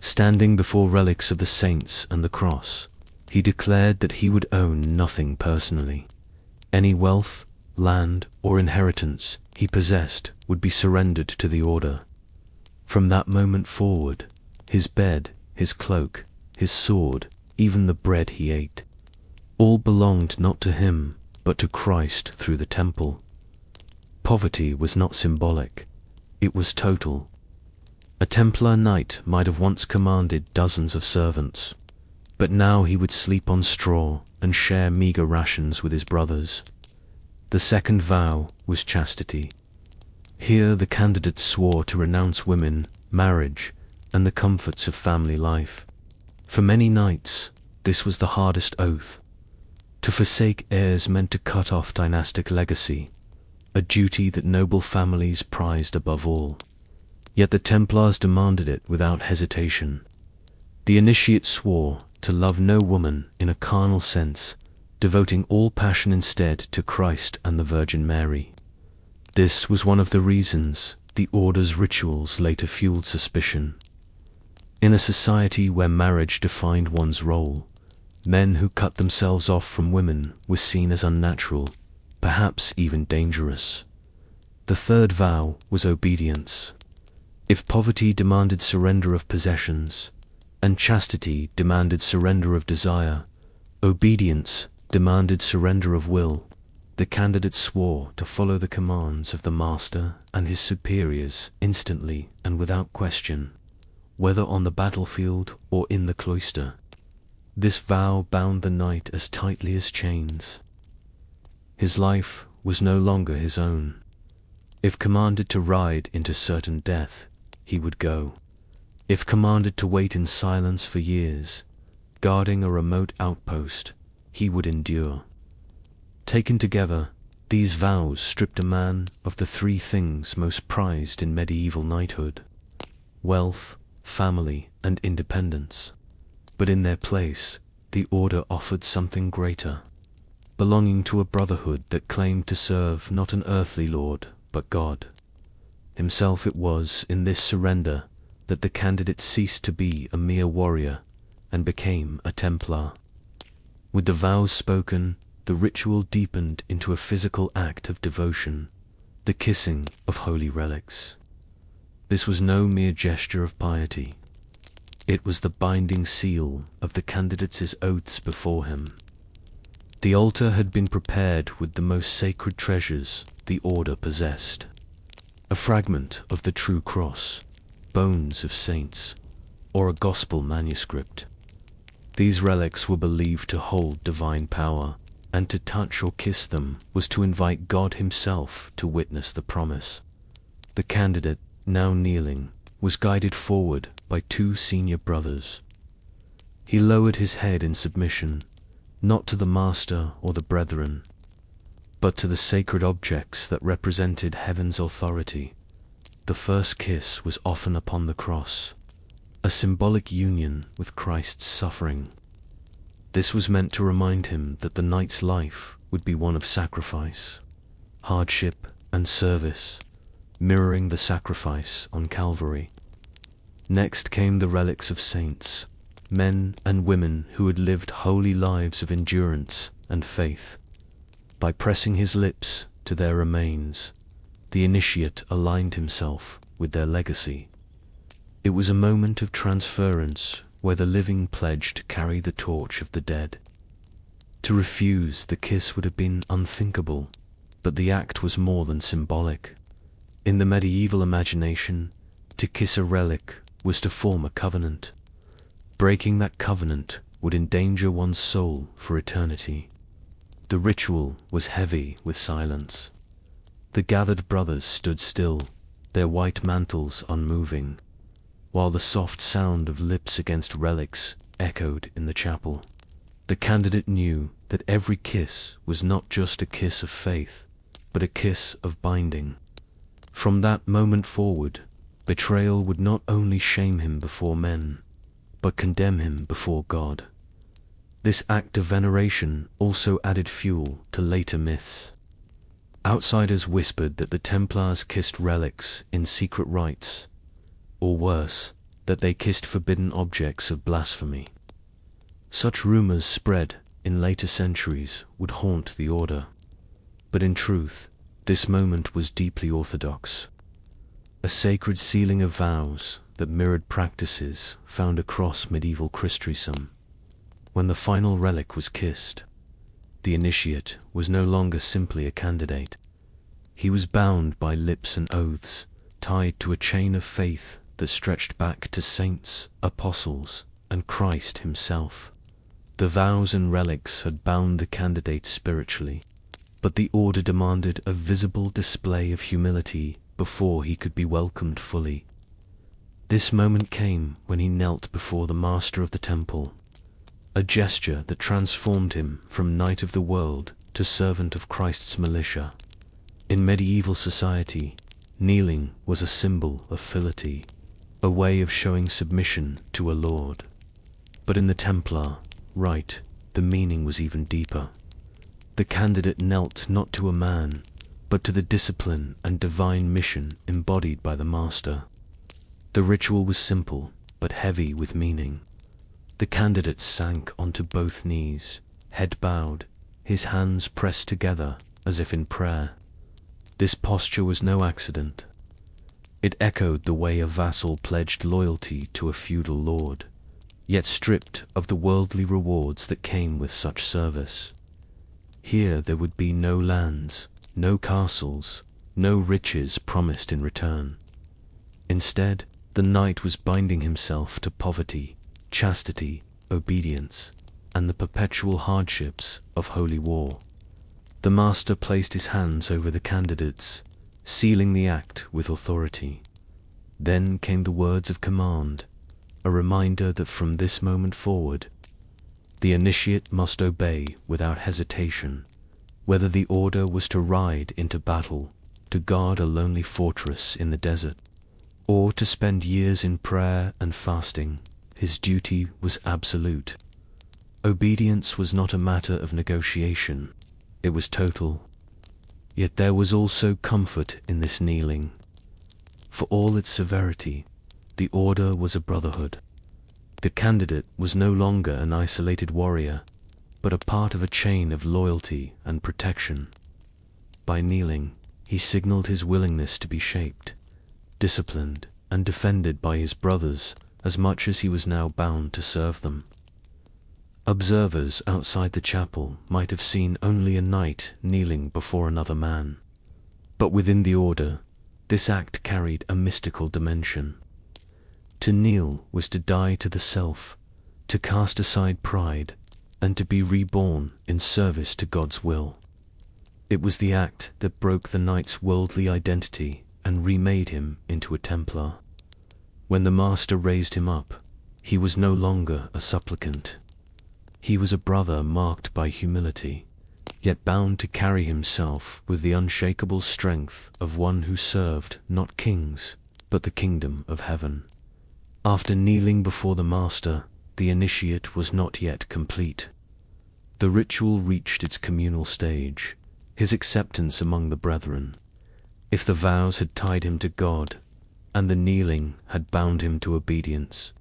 Standing before relics of the saints and the cross, he declared that he would own nothing personally. Any wealth, land, or inheritance he possessed would be surrendered to the order. From that moment forward, his bed, his cloak, his sword, even the bread he ate, all belonged not to him, but to Christ through the temple. Poverty was not symbolic, it was total. A Templar knight might have once commanded dozens of servants, but now he would sleep on straw and share meager rations with his brothers. The second vow was chastity. Here the candidate swore to renounce women, marriage, and the comforts of family life. For many knights, this was the hardest oath. To forsake heirs meant to cut off dynastic legacy, a duty that noble families prized above all. Yet the Templars demanded it without hesitation. The initiate swore to love no woman in a carnal sense, devoting all passion instead to Christ and the Virgin Mary. This was one of the reasons the order's rituals later fueled suspicion. In a society where marriage defined one's role, men who cut themselves off from women were seen as unnatural, perhaps even dangerous. The third vow was obedience. If poverty demanded surrender of possessions, and chastity demanded surrender of desire, obedience demanded surrender of will. The candidate swore to follow the commands of the master and his superiors instantly and without question, whether on the battlefield or in the cloister. This vow bound the knight as tightly as chains. His life was no longer his own. If commanded to ride into certain death, he would go. If commanded to wait in silence for years, guarding a remote outpost, he would endure. Taken together, these vows stripped a man of the three things most prized in medieval knighthood: wealth, family, and independence. But in their place, the order offered something greater, belonging to a brotherhood that claimed to serve not an earthly lord, but God himself. It was in this surrender that the candidate ceased to be a mere warrior and became a Templar. With the vows spoken, the ritual deepened into a physical act of devotion, the kissing of holy relics. This was no mere gesture of piety. It was the binding seal of the candidate's oaths before him. The altar had been prepared with the most sacred treasures the order possessed: a fragment of the true cross, bones of saints, or a gospel manuscript. These relics were believed to hold divine power, and to touch or kiss them was to invite God himself to witness the promise. The candidate, now kneeling, was guided forward by two senior brothers. He lowered his head in submission, not to the master or the brethren, but to the sacred objects that represented heaven's authority. The first kiss was often upon the cross, a symbolic union with Christ's suffering. This was meant to remind him that the knight's life would be one of sacrifice, hardship, and service, mirroring the sacrifice on Calvary. Next came the relics of saints, men and women who had lived holy lives of endurance and faith. By pressing his lips to their remains, the initiate aligned himself with their legacy. It was a moment of transference where the living pledged to carry the torch of the dead. To refuse the kiss would have been unthinkable, but the act was more than symbolic. In the medieval imagination, to kiss a relic was to form a covenant. Breaking that covenant would endanger one's soul for eternity. The ritual was heavy with silence. The gathered brothers stood still, their white mantles unmoving, while the soft sound of lips against relics echoed in the chapel. The candidate knew that every kiss was not just a kiss of faith, but a kiss of binding. From that moment forward, betrayal would not only shame him before men, but condemn him before God. This act of veneration also added fuel to later myths. Outsiders whispered that the Templars kissed relics in secret rites, or worse, that they kissed forbidden objects of blasphemy. Such rumors spread in later centuries would haunt the order. But in truth, this moment was deeply orthodox. A sacred sealing of vows that mirrored practices found across medieval Christendom. When the final relic was kissed, the initiate was no longer simply a candidate. He was bound by lips and oaths, tied to a chain of faith that stretched back to saints, apostles, and Christ himself. The vows and relics had bound the candidate spiritually, but the order demanded a visible display of humility before he could be welcomed fully. This moment came when he knelt before the master of the temple, a gesture that transformed him from knight of the world to servant of Christ's militia. In medieval society, kneeling was a symbol of fealty, a way of showing submission to a lord. But in the Templar rite, the meaning was even deeper. The candidate knelt not to a man, but to the discipline and divine mission embodied by the master. The ritual was simple, but heavy with meaning. The candidate sank onto both knees, head bowed, his hands pressed together as if in prayer. This posture was no accident. It echoed the way a vassal pledged loyalty to a feudal lord, yet stripped of the worldly rewards that came with such service. Here there would be no lands, no castles, no riches promised in return. Instead, the knight was binding himself to poverty, chastity, obedience, and the perpetual hardships of holy war. The master placed his hands over the candidates, sealing the act with authority. Then came the words of command, a reminder that from this moment forward, the initiate must obey without hesitation, whether the order was to ride into battle, to guard a lonely fortress in the desert, or to spend years in prayer and fasting. His duty was absolute. Obedience was not a matter of negotiation, it was total. Yet there was also comfort in this kneeling. For all its severity, the order was a brotherhood. The candidate was no longer an isolated warrior, but a part of a chain of loyalty and protection. By kneeling, he signaled his willingness to be shaped, disciplined, and defended by his brothers as much as he was now bound to serve them. Observers outside the chapel might have seen only a knight kneeling before another man, but within the order, this act carried a mystical dimension. To kneel was to die to the self, to cast aside pride, and to be reborn in service to God's will. It was the act that broke the knight's worldly identity and remade him into a Templar. When the master raised him up, he was no longer a supplicant. He was a brother marked by humility, yet bound to carry himself with the unshakable strength of one who served not kings, but the kingdom of heaven. After kneeling before the master, the initiate was not yet complete. The ritual reached its communal stage, his acceptance among the brethren. If the vows had tied him to God, and the kneeling had bound him to obedience,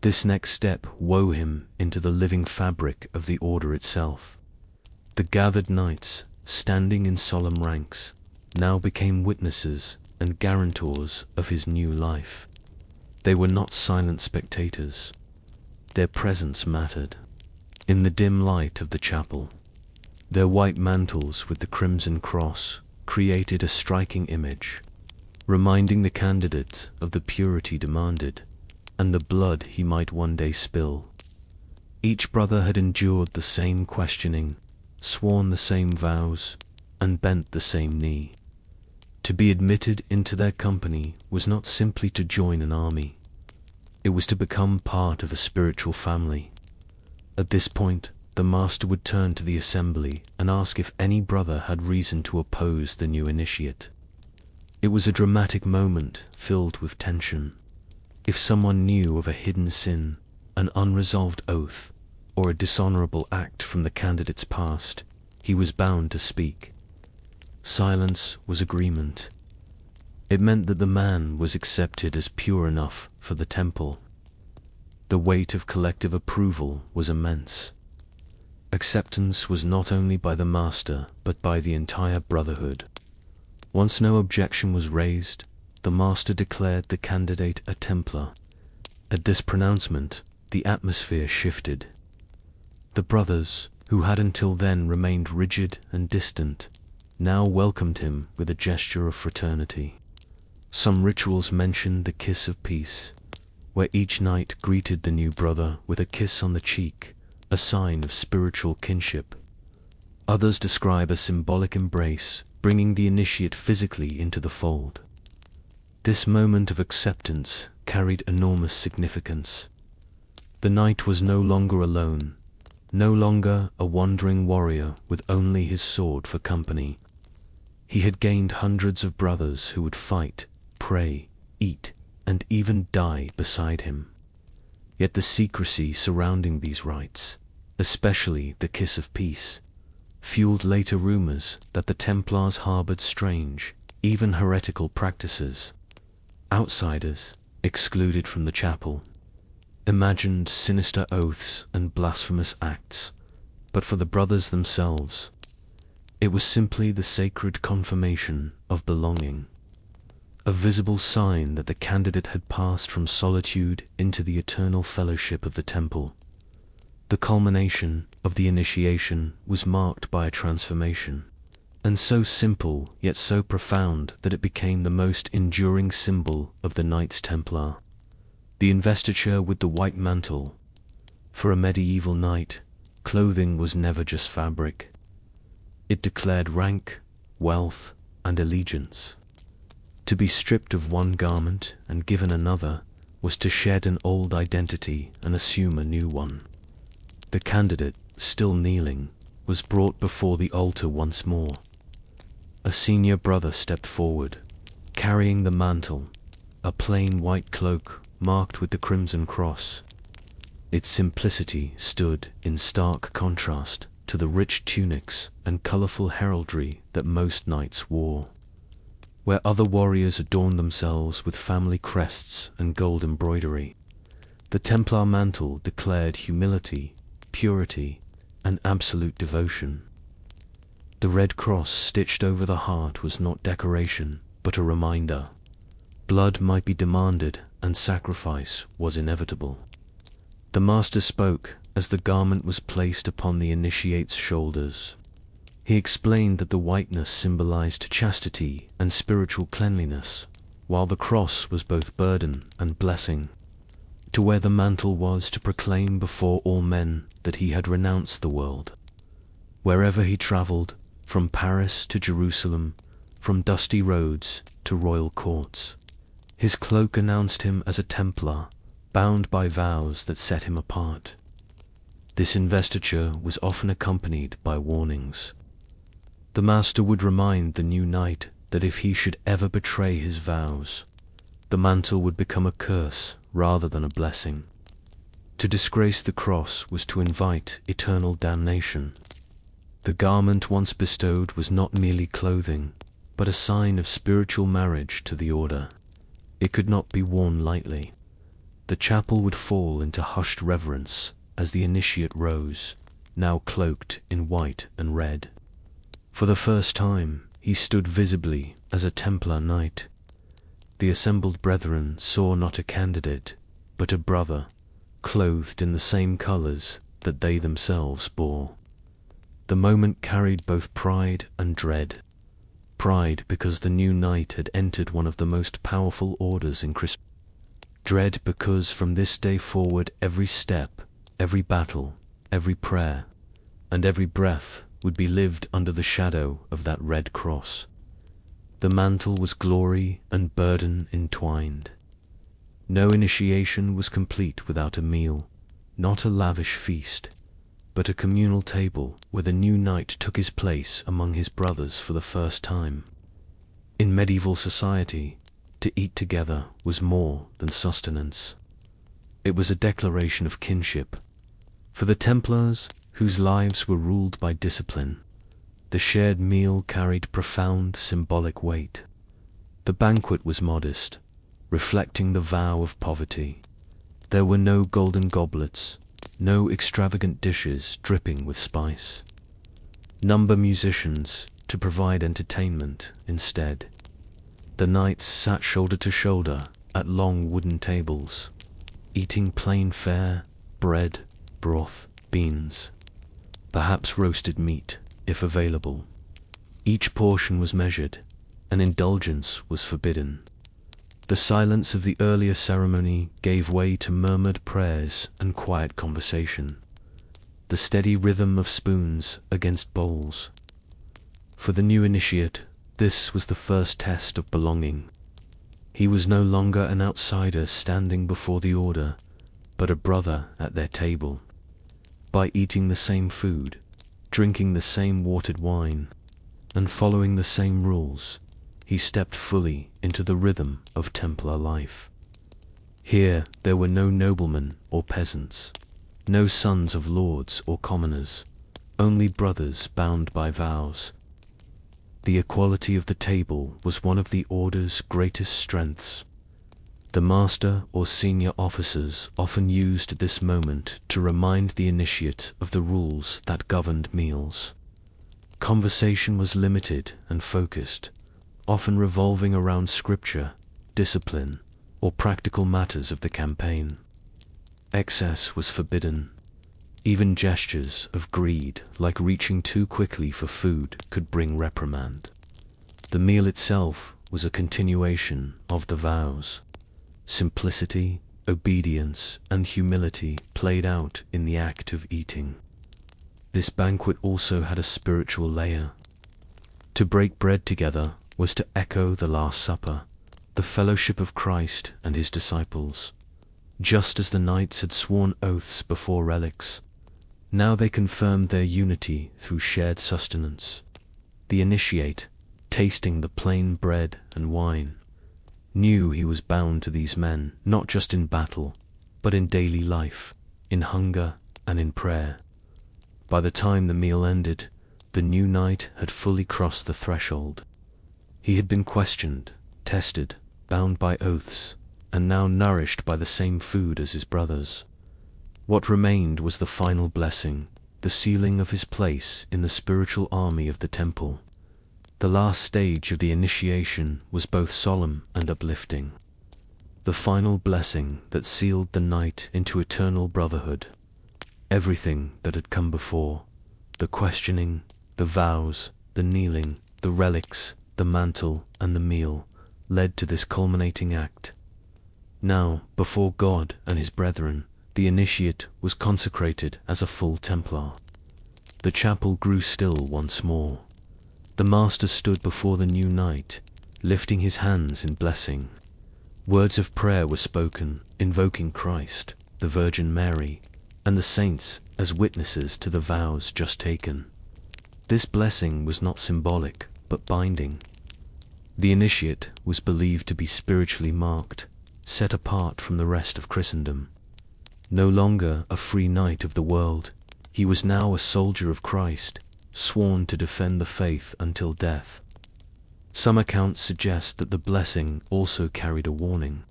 this next step wove him into the living fabric of the order itself. The gathered knights, standing in solemn ranks, now became witnesses and guarantors of his new life. They were not silent spectators. Their presence mattered. In the dim light of the chapel, their white mantles with the crimson cross created a striking image, reminding the candidate of the purity demanded and the blood he might one day spill. Each brother had endured the same questioning, sworn the same vows, and bent the same knee. To be admitted into their company was not simply to join an army. It was to become part of a spiritual family. At this point, the master would turn to the assembly and ask if any brother had reason to oppose the new initiate. It was a dramatic moment filled with tension. If someone knew of a hidden sin, an unresolved oath, or a dishonorable act from the candidate's past, he was bound to speak. Silence was agreement. It meant that the man was accepted as pure enough for the temple. The weight of collective approval was immense. Acceptance was not only by the master, but by the entire brotherhood. Once no objection was raised, the master declared the candidate a Templar. At this pronouncement, the atmosphere shifted. The brothers, who had until then remained rigid and distant, now welcomed him with a gesture of fraternity. Some rituals mentioned the kiss of peace, where each knight greeted the new brother with a kiss on the cheek, a sign of spiritual kinship. Others describe a symbolic embrace, bringing the initiate physically into the fold. This moment of acceptance carried enormous significance. The knight was no longer alone, no longer a wandering warrior with only his sword for company. He had gained hundreds of brothers who would fight, pray, eat, and even die beside him. Yet the secrecy surrounding these rites, especially the kiss of peace, fueled later rumors that the Templars harbored strange, even heretical practices. Outsiders, excluded from the chapel, imagined sinister oaths and blasphemous acts, but for the brothers themselves, it was simply the sacred confirmation of belonging, a visible sign that the candidate had passed from solitude into the eternal fellowship of the temple. The culmination of the initiation was marked by a transformation, and so simple yet so profound that it became the most enduring symbol of the Knights Templar. The investiture with the white mantle. For a medieval knight, clothing was never just fabric. It declared rank, wealth, and allegiance. To be stripped of one garment and given another was to shed an old identity and assume a new one. The candidate, still kneeling, was brought before the altar once more. A senior brother stepped forward, carrying the mantle, a plain white cloak marked with the crimson cross. Its simplicity stood in stark contrast to the rich tunics and colorful heraldry that most knights wore. Where other warriors adorned themselves with family crests and gold embroidery, the Templar mantle declared humility, purity, and absolute devotion. The red cross stitched over the heart was not decoration, but a reminder. Blood might be demanded, and sacrifice was inevitable. The master spoke as the garment was placed upon the initiate's shoulders. He explained that the whiteness symbolized chastity and spiritual cleanliness, while the cross was both burden and blessing. To wear the mantle was to proclaim before all men that he had renounced the world. Wherever he traveled, from Paris to Jerusalem, from dusty roads to royal courts, his cloak announced him as a Templar, bound by vows that set him apart. This investiture was often accompanied by warnings. The master would remind the new knight that if he should ever betray his vows, the mantle would become a curse rather than a blessing. To disgrace the cross was to invite eternal damnation. The garment once bestowed was not merely clothing, but a sign of spiritual marriage to the order. It could not be worn lightly. The chapel would fall into hushed reverence as the initiate rose, now cloaked in white and red. For the first time, he stood visibly as a Templar knight. The assembled brethren saw not a candidate, but a brother, clothed in the same colors that they themselves bore. The moment carried both pride and dread. Pride because the new knight had entered one of the most powerful orders in Christendom. Dread because from this day forward every step, every battle, every prayer, and every breath would be lived under the shadow of that red cross. The mantle was glory and burden entwined. No initiation was complete without a meal, not a lavish feast, but a communal table where the new knight took his place among his brothers for the first time. In medieval society, to eat together was more than sustenance. It was a declaration of kinship. For the Templars, whose lives were ruled by discipline, the shared meal carried profound symbolic weight. The banquet was modest, reflecting the vow of poverty. There were no golden goblets, no extravagant dishes dripping with spice. Number musicians to provide entertainment instead. The knights sat shoulder to shoulder at long wooden tables, eating plain fare, bread, broth, beans, perhaps roasted meat, if available. Each portion was measured, and indulgence was forbidden. The silence of the earlier ceremony gave way to murmured prayers and quiet conversation, the steady rhythm of spoons against bowls. For the new initiate, this was the first test of belonging. He was no longer an outsider standing before the order, but a brother at their table. By eating the same food, drinking the same watered wine, and following the same rules, he stepped fully into the rhythm of Templar life. Here there were no noblemen or peasants, no sons of lords or commoners, only brothers bound by vows. The equality of the table was one of the order's greatest strengths. The master or senior officers often used this moment to remind the initiate of the rules that governed meals. Conversation was limited and focused, often revolving around scripture, discipline, or practical matters of the campaign. Excess was forbidden. Even gestures of greed, like reaching too quickly for food, could bring reprimand. The meal itself was a continuation of the vows. Simplicity, obedience, and humility played out in the act of eating. This banquet also had a spiritual layer. To break bread together was to echo the Last Supper, the fellowship of Christ and his disciples. Just as the knights had sworn oaths before relics, now they confirmed their unity through shared sustenance. The initiate, tasting the plain bread and wine, knew he was bound to these men, not just in battle, but in daily life, in hunger and in prayer. By the time the meal ended, the new knight had fully crossed the threshold. He had been questioned, tested, bound by oaths, and now nourished by the same food as his brothers. What remained was the final blessing, the sealing of his place in the spiritual army of the temple. The last stage of the initiation was both solemn and uplifting. The final blessing that sealed the knight into eternal brotherhood. Everything that had come before, the questioning, the vows, the kneeling, the relics, the mantle, and the meal, led to this culminating act. Now, before God and his brethren, the initiate was consecrated as a full Templar. The chapel grew still once more. The master stood before the new knight, lifting his hands in blessing. Words of prayer were spoken, invoking Christ, the Virgin Mary, and the saints as witnesses to the vows just taken. This blessing was not symbolic, but binding. The initiate was believed to be spiritually marked, set apart from the rest of Christendom. No longer a free knight of the world, he was now a soldier of Christ, sworn to defend the faith until death. Some accounts suggest that the blessing also carried a warning.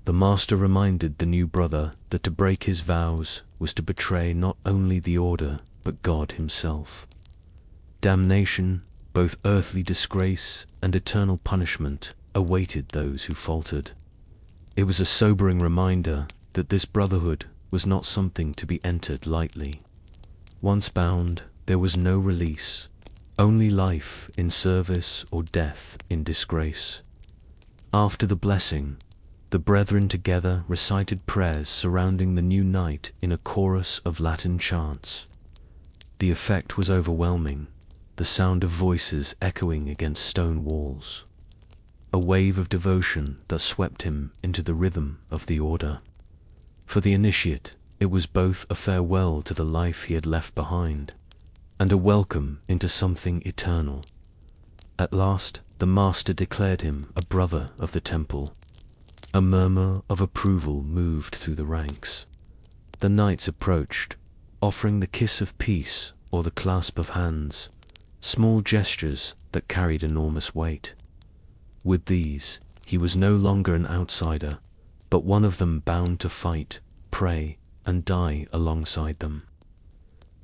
The master reminded the new brother that to break his vows was to betray not only the order, but God himself. Damnation, both earthly disgrace and eternal punishment, awaited those who faltered. It was a sobering reminder that this brotherhood was not something to be entered lightly. Once bound, there was no release, only life in service or death in disgrace. After the blessing, the brethren together recited prayers surrounding the new knight in a chorus of Latin chants. The effect was overwhelming, the sound of voices echoing against stone walls. A wave of devotion that swept him into the rhythm of the order. For the initiate, it was both a farewell to the life he had left behind, and a welcome into something eternal. At last, the master declared him a brother of the temple. A murmur of approval moved through the ranks. The knights approached, offering the kiss of peace or the clasp of hands, small gestures that carried enormous weight. With these, he was no longer an outsider, but one of them bound to fight, pray, and die alongside them.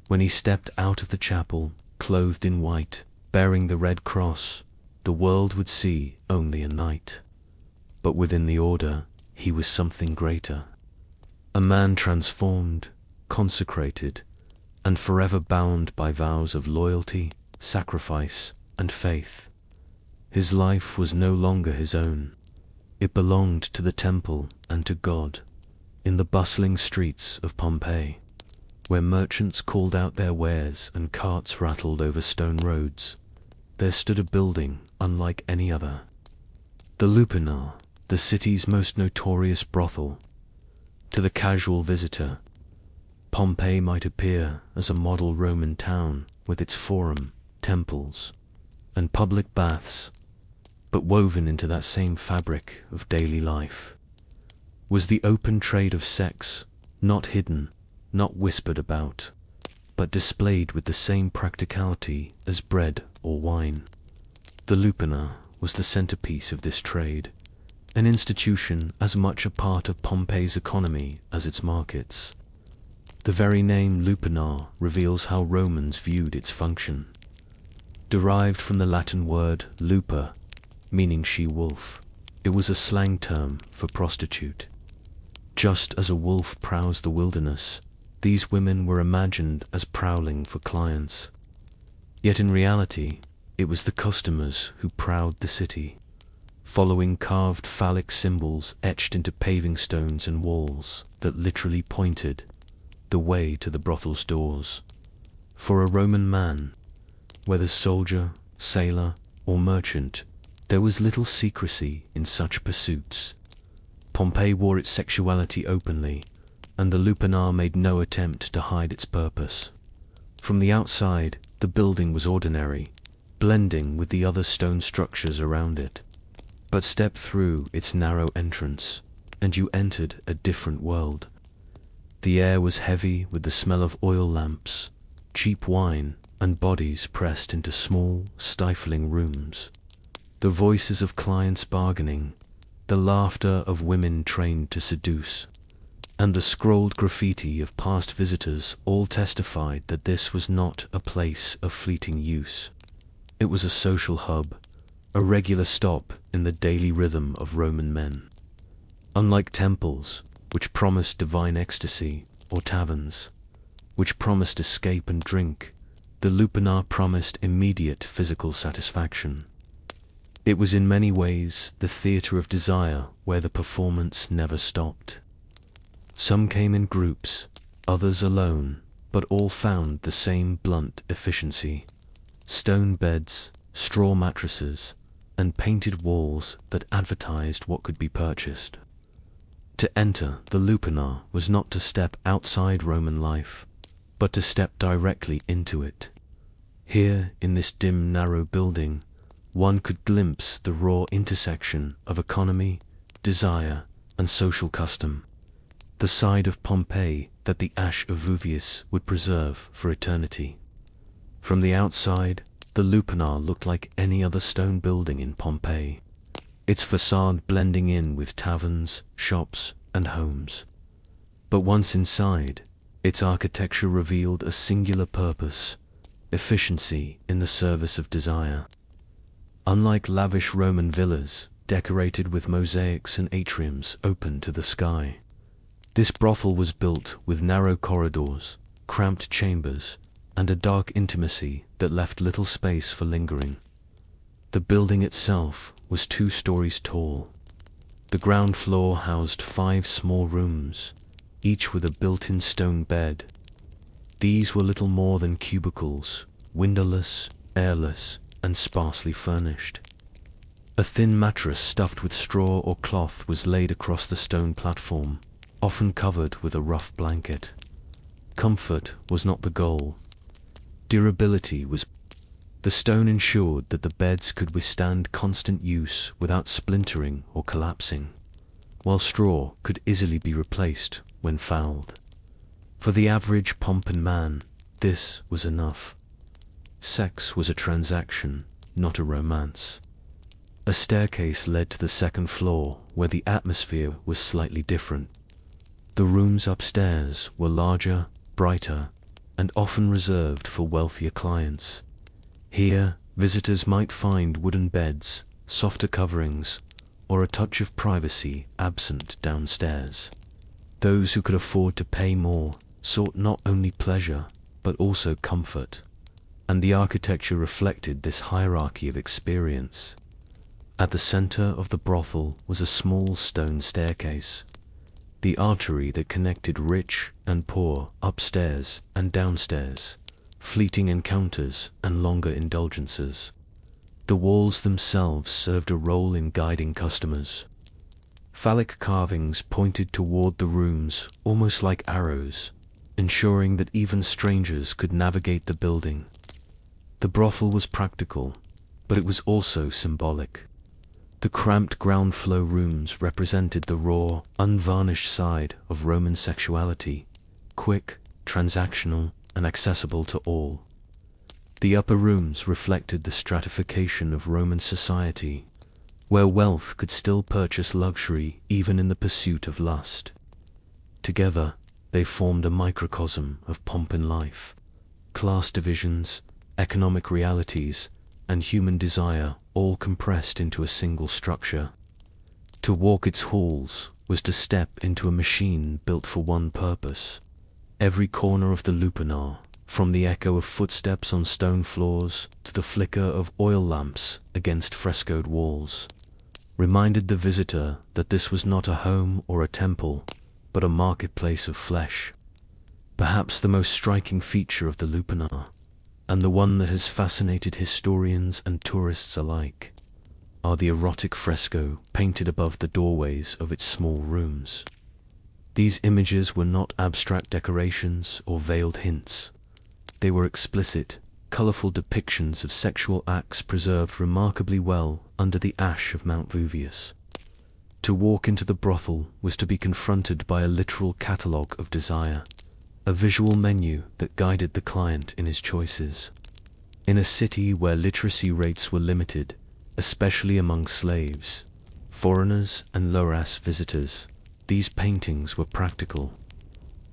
When he stepped out of the chapel, clothed in white, bearing the red cross, the world would see only a knight. But within the order, he was something greater. A man transformed, consecrated, and forever bound by vows of loyalty, sacrifice, and faith. His life was no longer his own. It belonged to the temple and to God. In the bustling streets of Pompeii, where merchants called out their wares and carts rattled over stone roads, there stood a building unlike any other. The Lupanar, the city's most notorious brothel. To the casual visitor, Pompeii might appear as a model Roman town with its forum, temples, and public baths, but woven into that same fabric of daily life was the open trade of sex, not hidden, not whispered about, but displayed with the same practicality as bread or wine. The Lupanar was the centerpiece of this trade, an institution as much a part of Pompeii's economy as its markets. The very name Lupanar reveals how Romans viewed its function. Derived from the Latin word lupa, meaning she-wolf, it was a slang term for prostitute. Just as a wolf prowls the wilderness, these women were imagined as prowling for clients. Yet in reality, it was the customers who prowled the city, following carved phallic symbols etched into paving stones and walls that literally pointed the way to the brothel's doors. For a Roman man, whether soldier, sailor, or merchant, there was little secrecy in such pursuits. Pompeii wore its sexuality openly, and the Lupanar made no attempt to hide its purpose. From the outside, the building was ordinary, blending with the other stone structures around it. But step through its narrow entrance, and you entered a different world. The air was heavy with the smell of oil lamps, cheap wine, and bodies pressed into small, stifling rooms. The voices of clients bargaining, the laughter of women trained to seduce, and the scrolled graffiti of past visitors all testified that this was not a place of fleeting use. It was a social hub, a regular stop in the daily rhythm of Roman men. Unlike temples, which promised divine ecstasy, or taverns, which promised escape and drink, the Lupanar promised immediate physical satisfaction. It was in many ways the theatre of desire where the performance never stopped. Some came in groups, others alone, but all found the same blunt efficiency: stone beds, straw mattresses, and painted walls that advertised what could be purchased. To enter the Lupanar was not to step outside Roman life, but to step directly into it. Here, in this dim, narrow building, one could glimpse the raw intersection of economy, desire, and social custom, the side of Pompeii that the ash of Vesuvius would preserve for eternity. From the outside, the lupanar looked like any other stone building in Pompeii, its facade blending in with taverns, shops, and homes. But once inside, its architecture revealed a singular purpose: efficiency in the service of desire. Unlike lavish Roman villas, decorated with mosaics and atriums open to the sky, this brothel was built with narrow corridors, cramped chambers, and a dark intimacy that left little space for lingering. The building itself was 2 stories tall. The ground floor housed 5 small rooms, each with a built-in stone bed. These were little more than cubicles, windowless, airless, and sparsely furnished. A thin mattress stuffed with straw or cloth was laid across the stone platform, often covered with a rough blanket. Comfort was not the goal. Durability was. The stone ensured that the beds could withstand constant use without splintering or collapsing, while straw could easily be replaced when fouled. For the average Pompeian man, this was enough. Sex was a transaction, not a romance. A staircase led to the 2nd floor, where the atmosphere was slightly different. The rooms upstairs were larger, brighter, and often reserved for wealthier clients. Here, visitors might find wooden beds, softer coverings, or a touch of privacy absent downstairs. Those who could afford to pay more sought not only pleasure, but also comfort, and the architecture reflected this hierarchy of experience. At the center of the brothel was a small stone staircase, the artery that connected rich and poor upstairs and downstairs, fleeting encounters and longer indulgences. The walls themselves served a role in guiding customers. Phallic carvings pointed toward the rooms almost like arrows, ensuring that even strangers could navigate the building. The brothel was practical, but it was also symbolic. The cramped ground floor rooms represented the raw, unvarnished side of Roman sexuality, quick, transactional, and accessible to all. The upper rooms reflected the stratification of Roman society, where wealth could still purchase luxury even in the pursuit of lust. Together, they formed a microcosm of Pompeian life. Class divisions, economic realities, and human desire all compressed into a single structure. To walk its halls was to step into a machine built for one purpose. Every corner of the lupanar, from the echo of footsteps on stone floors to the flicker of oil lamps against frescoed walls, reminded the visitor that this was not a home or a temple, but a marketplace of flesh. Perhaps the most striking feature of the lupanar, and the one that has fascinated historians and tourists alike, are the erotic fresco painted above the doorways of its small rooms. These images were not abstract decorations or veiled hints. They were explicit, colorful depictions of sexual acts preserved remarkably well under the ash of Mount Vesuvius. To walk into the brothel was to be confronted by a literal catalogue of desire, a visual menu that guided the client in his choices. In a city where literacy rates were limited, especially among slaves, foreigners, and low-class visitors, these paintings were practical.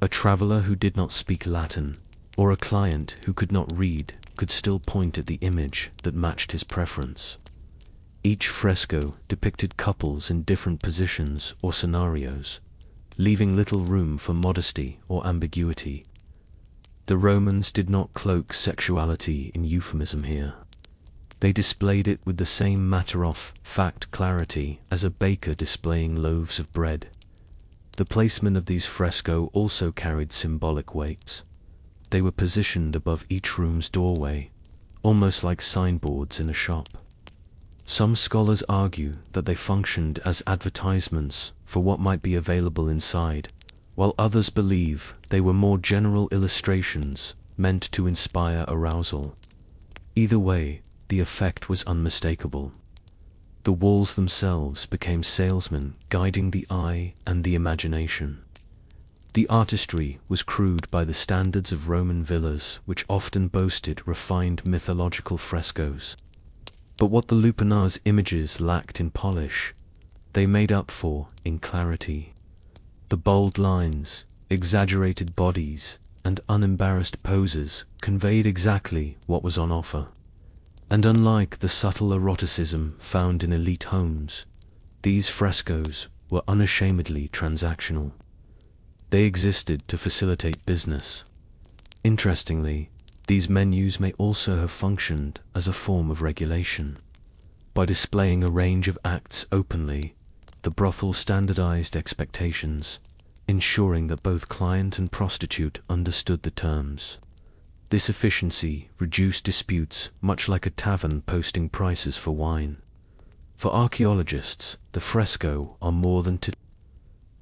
A traveler who did not speak Latin, or a client who could not read, could still point at the image that matched his preference. Each fresco depicted couples in different positions or scenarios, leaving little room for modesty or ambiguity. The Romans did not cloak sexuality in euphemism here. They displayed it with the same matter-of-fact clarity as a baker displaying loaves of bread. The placement of these fresco also carried symbolic weight. They were positioned above each room's doorway, almost like signboards in a shop. Some scholars argue that they functioned as advertisements for what might be available inside, while others believe they were more general illustrations meant to inspire arousal. Either way, the effect was unmistakable. The walls themselves became salesmen guiding the eye and the imagination. The artistry was crude by the standards of Roman villas, which often boasted refined mythological frescoes. But what the lupanar's images lacked in polish, they made up for in clarity. The bold lines, exaggerated bodies, and unembarrassed poses conveyed exactly what was on offer. And unlike the subtle eroticism found in elite homes, these frescoes were unashamedly transactional. They existed to facilitate business. Interestingly, these menus may also have functioned as a form of regulation. By displaying a range of acts openly, the brothel standardized expectations, ensuring that both client and prostitute understood the terms. This efficiency reduced disputes, much like a tavern posting prices for wine. For archaeologists, the fresco are more than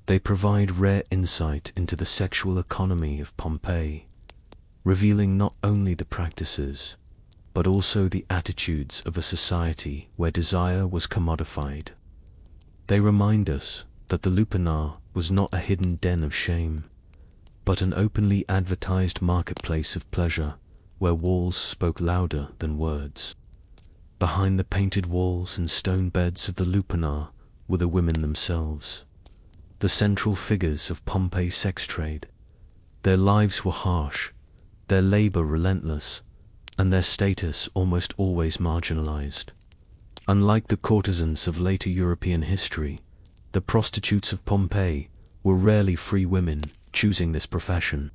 they provide rare insight into the sexual economy of Pompeii, revealing not only the practices, but also the attitudes of a society where desire was commodified. They remind us that the lupanar was not a hidden den of shame, but an openly advertised marketplace of pleasure, where walls spoke louder than words. Behind the painted walls and stone beds of the lupanar were the women themselves, the central figures of Pompeii's sex trade. Their lives were harsh, their labor relentless, and their status almost always marginalized. Unlike the courtesans of later European history, the prostitutes of Pompeii were rarely free women choosing this profession.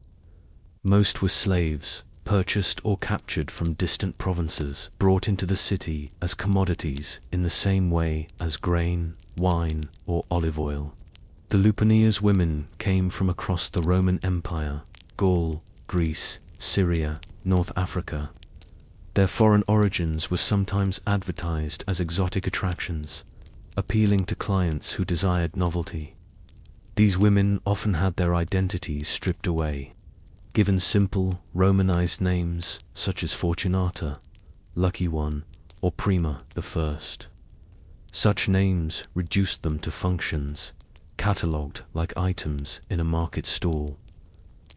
Most were slaves, purchased or captured from distant provinces, brought into the city as commodities in the same way as grain, wine, or olive oil. The Lupanar's women came from across the Roman Empire, Gaul, Greece, Syria, North Africa. Their foreign origins were sometimes advertised as exotic attractions, appealing to clients who desired novelty. These women often had their identities stripped away, given simple, Romanized names such as Fortunata, Lucky One, or Prima the First. Such names reduced them to functions, catalogued like items in a market stall.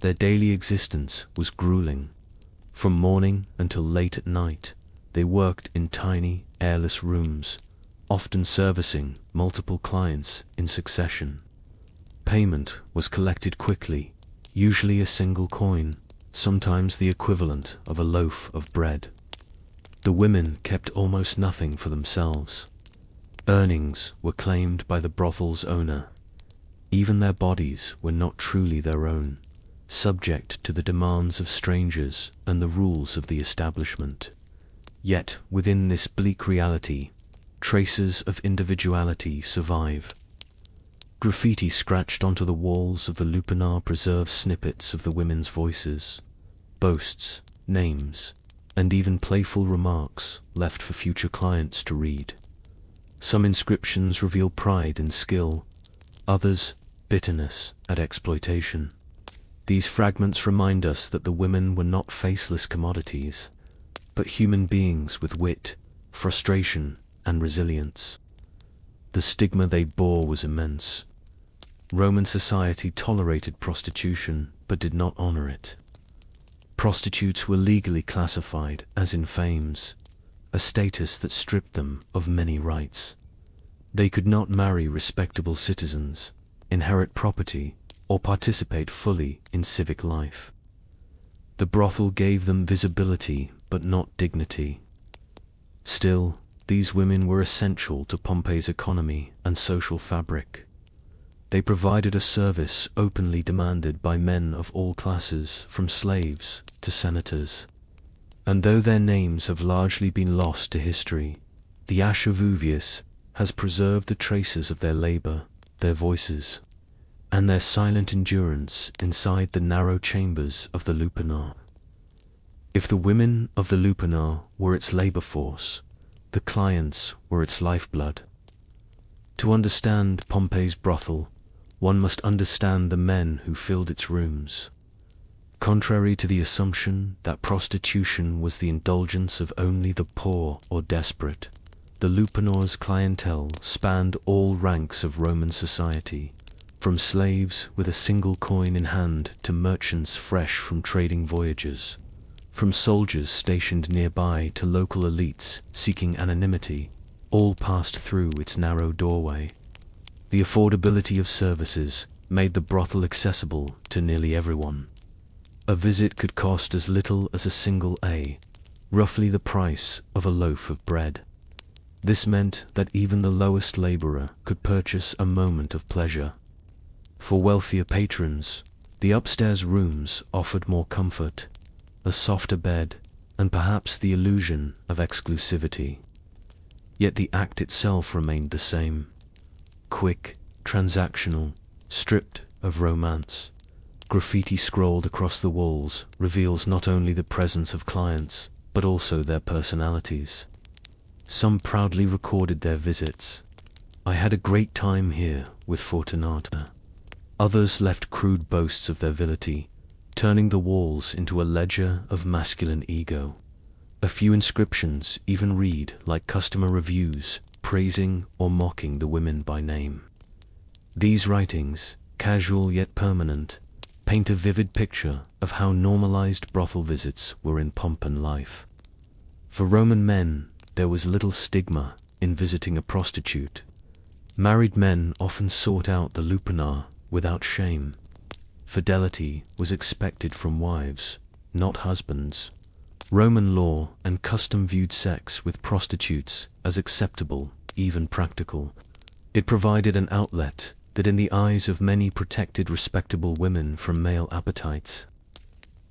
Their daily existence was grueling. From morning until late at night, they worked in tiny, airless rooms, often servicing multiple clients in succession. Payment was collected quickly, usually a single coin, sometimes the equivalent of a loaf of bread. The women kept almost nothing for themselves. Earnings were claimed by the brothel's owner. Even their bodies were not truly their own, subject to the demands of strangers and the rules of the establishment. Yet, within this bleak reality, traces of individuality survive. Graffiti scratched onto the walls of the lupanar preserves snippets of the women's voices, boasts, names, and even playful remarks left for future clients to read. Some inscriptions reveal pride and skill, others bitterness at exploitation. These fragments remind us that the women were not faceless commodities, but human beings with wit, frustration, and resilience. The stigma they bore was immense. Roman society tolerated prostitution, but did not honor it. Prostitutes were legally classified as infames, a status that stripped them of many rights. They could not marry respectable citizens, inherit property, or participate fully in civic life. The brothel gave them visibility, but not dignity. Still, these women were essential to Pompeii's economy and social fabric. They provided a service openly demanded by men of all classes, from slaves to senators. And though their names have largely been lost to history, the Ashovuvius has preserved the traces of their labor, their voices, and their silent endurance inside the narrow chambers of the lupanar. If the women of the lupanar were its labor force, the clients were its lifeblood. To understand Pompeii's brothel, one must understand the men who filled its rooms. Contrary to the assumption that prostitution was the indulgence of only the poor or desperate, the Lupanor's clientele spanned all ranks of Roman society, from slaves with a single coin in hand to merchants fresh from trading voyages, from soldiers stationed nearby to local elites seeking anonymity, all passed through its narrow doorway. The affordability of services made the brothel accessible to nearly everyone. A visit could cost as little as a single A, roughly the price of a loaf of bread. This meant that even the lowest laborer could purchase a moment of pleasure. For wealthier patrons, the upstairs rooms offered more comfort, a softer bed, and perhaps the illusion of exclusivity. Yet the act itself remained the same. Quick, transactional, stripped of romance. Graffiti scrawled across the walls reveals not only the presence of clients, but also their personalities. Some proudly recorded their visits. "I had a great time here with Fortunata." Others left crude boasts of their virility, turning the walls into a ledger of masculine ego. A few inscriptions even read like customer reviews, praising or mocking the women by name. These writings, casual yet permanent, paint a vivid picture of how normalized brothel visits were in pomp and life. For Roman men, there was little stigma in visiting a prostitute. Married men often sought out the lupanar without shame. Fidelity was expected from wives, not husbands. Roman law and custom viewed sex with prostitutes as acceptable, even practical. It provided an outlet that in the eyes of many protected respectable women from male appetites.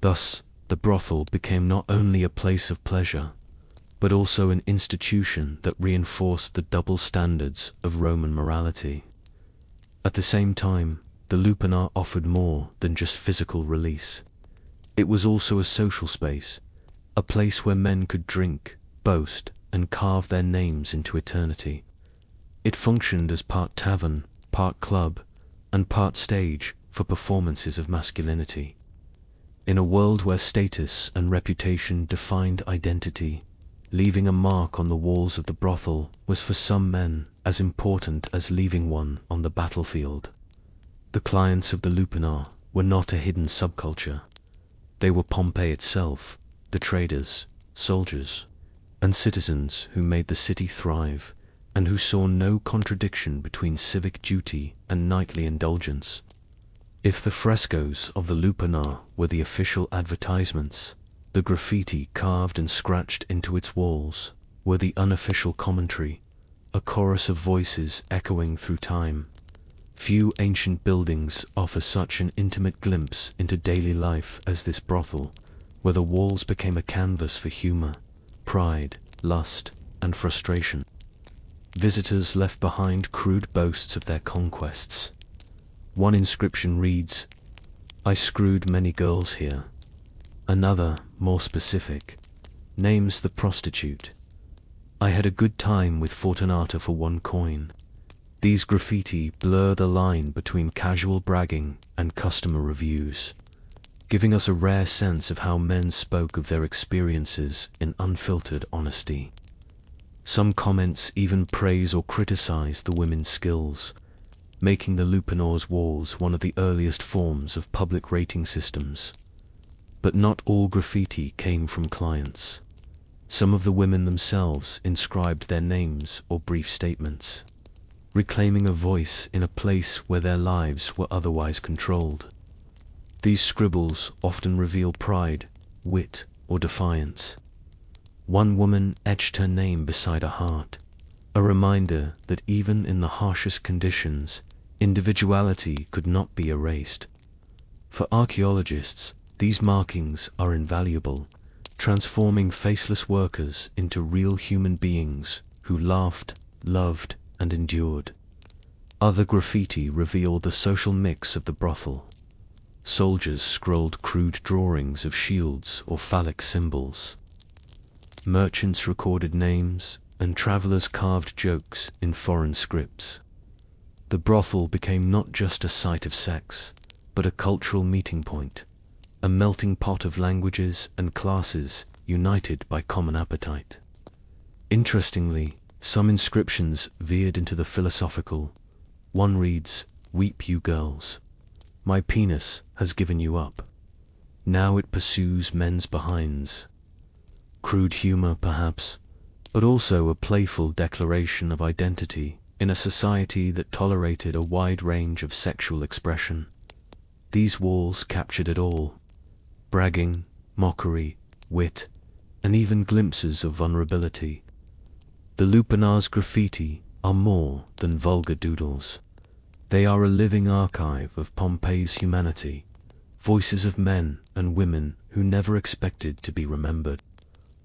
Thus, the brothel became not only a place of pleasure, but also an institution that reinforced the double standards of Roman morality. At the same time, the lupanar offered more than just physical release. It was also a social space, a place where men could drink, boast, and carve their names into eternity. It functioned as part tavern, part club, and part stage for performances of masculinity. In a world where status and reputation defined identity, leaving a mark on the walls of the brothel was for some men as important as leaving one on the battlefield. The clients of the lupanar were not a hidden subculture. They were Pompeii itself, the traders, soldiers, and citizens who made the city thrive, and who saw no contradiction between civic duty and nightly indulgence. If the frescoes of the lupanar were the official advertisements, the graffiti carved and scratched into its walls were the unofficial commentary, a chorus of voices echoing through time. Few ancient buildings offer such an intimate glimpse into daily life as this brothel, where the walls became a canvas for humor, pride, lust, and frustration. Visitors left behind crude boasts of their conquests. One inscription reads, "I screwed many girls here." Another, more specific, names the prostitute. "I had a good time with Fortunata for 1 coin." These graffiti blur the line between casual bragging and customer reviews, giving us a rare sense of how men spoke of their experiences in unfiltered honesty. Some comments even praise or criticize the women's skills, making the lupanar's walls one of the earliest forms of public rating systems. But not all graffiti came from clients. Some of the women themselves inscribed their names or brief statements, reclaiming a voice in a place where their lives were otherwise controlled. These scribbles often reveal pride, wit, or defiance. One woman etched her name beside a heart, a reminder that even in the harshest conditions, individuality could not be erased. For archaeologists, these markings are invaluable, transforming faceless workers into real human beings who laughed, loved, and endured. Other graffiti reveal the social mix of the brothel. Soldiers scrolled crude drawings of shields or phallic symbols. Merchants recorded names, and travelers carved jokes in foreign scripts. The brothel became not just a site of sex, but a cultural meeting point, a melting pot of languages and classes united by common appetite. Interestingly, some inscriptions veered into the philosophical. One reads, "Weep you girls. My penis has given you up. Now it pursues men's behinds." Crude humor, perhaps, but also a playful declaration of identity in a society that tolerated a wide range of sexual expression. These walls captured it all: bragging, mockery, wit, and even glimpses of vulnerability. The Lupanar's graffiti are more than vulgar doodles. They are a living archive of Pompeii's humanity, voices of men and women who never expected to be remembered.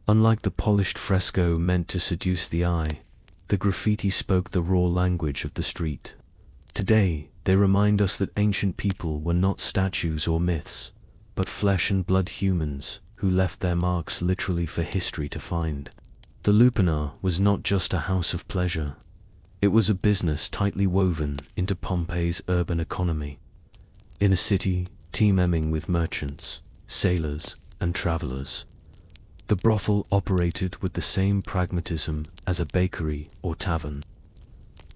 Unlike the polished fresco meant to seduce the eye, the graffiti spoke the raw language of the street. Today, they remind us that ancient people were not statues or myths, but flesh and blood humans who left their marks literally for history to find. The Lupanar was not just a house of pleasure. It was a business tightly woven into Pompeii's urban economy. In a city teeming with merchants, sailors, and travelers, the brothel operated with the same pragmatism as a bakery or tavern.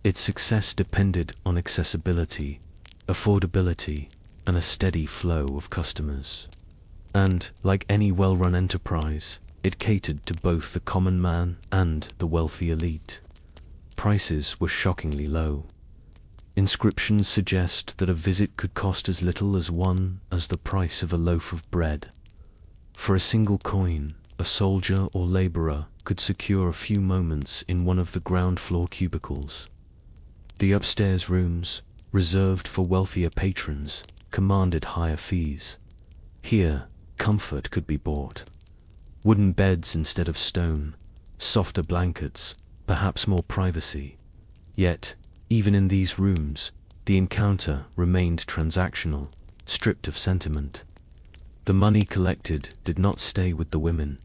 Its success depended on accessibility, affordability, and a steady flow of customers. And, like any well-run enterprise, it catered to both the common man and the wealthy elite. Prices were shockingly low. Inscriptions suggest that a visit could cost as little as the price of a loaf of bread. For a single coin, a soldier or laborer could secure a few moments in one of the ground floor cubicles. The upstairs rooms, reserved for wealthier patrons, commanded higher fees. Here, comfort could be bought. Wooden beds instead of stone, softer blankets, perhaps more privacy. Yet, even in these rooms, the encounter remained transactional, stripped of sentiment. The money collected did not stay with the women.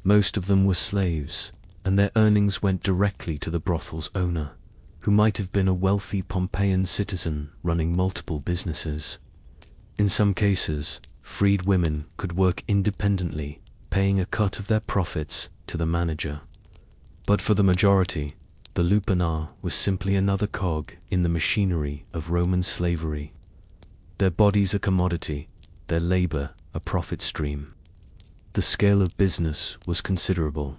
Most of them were slaves, and their earnings went directly to the brothel's owner, who might have been a wealthy Pompeian citizen running multiple businesses. In some cases, freed women could work independently, paying a cut of their profits to the manager. But for the majority, the Lupanar was simply another cog in the machinery of Roman slavery. Their bodies a commodity, their labor a profit stream. The scale of business was considerable.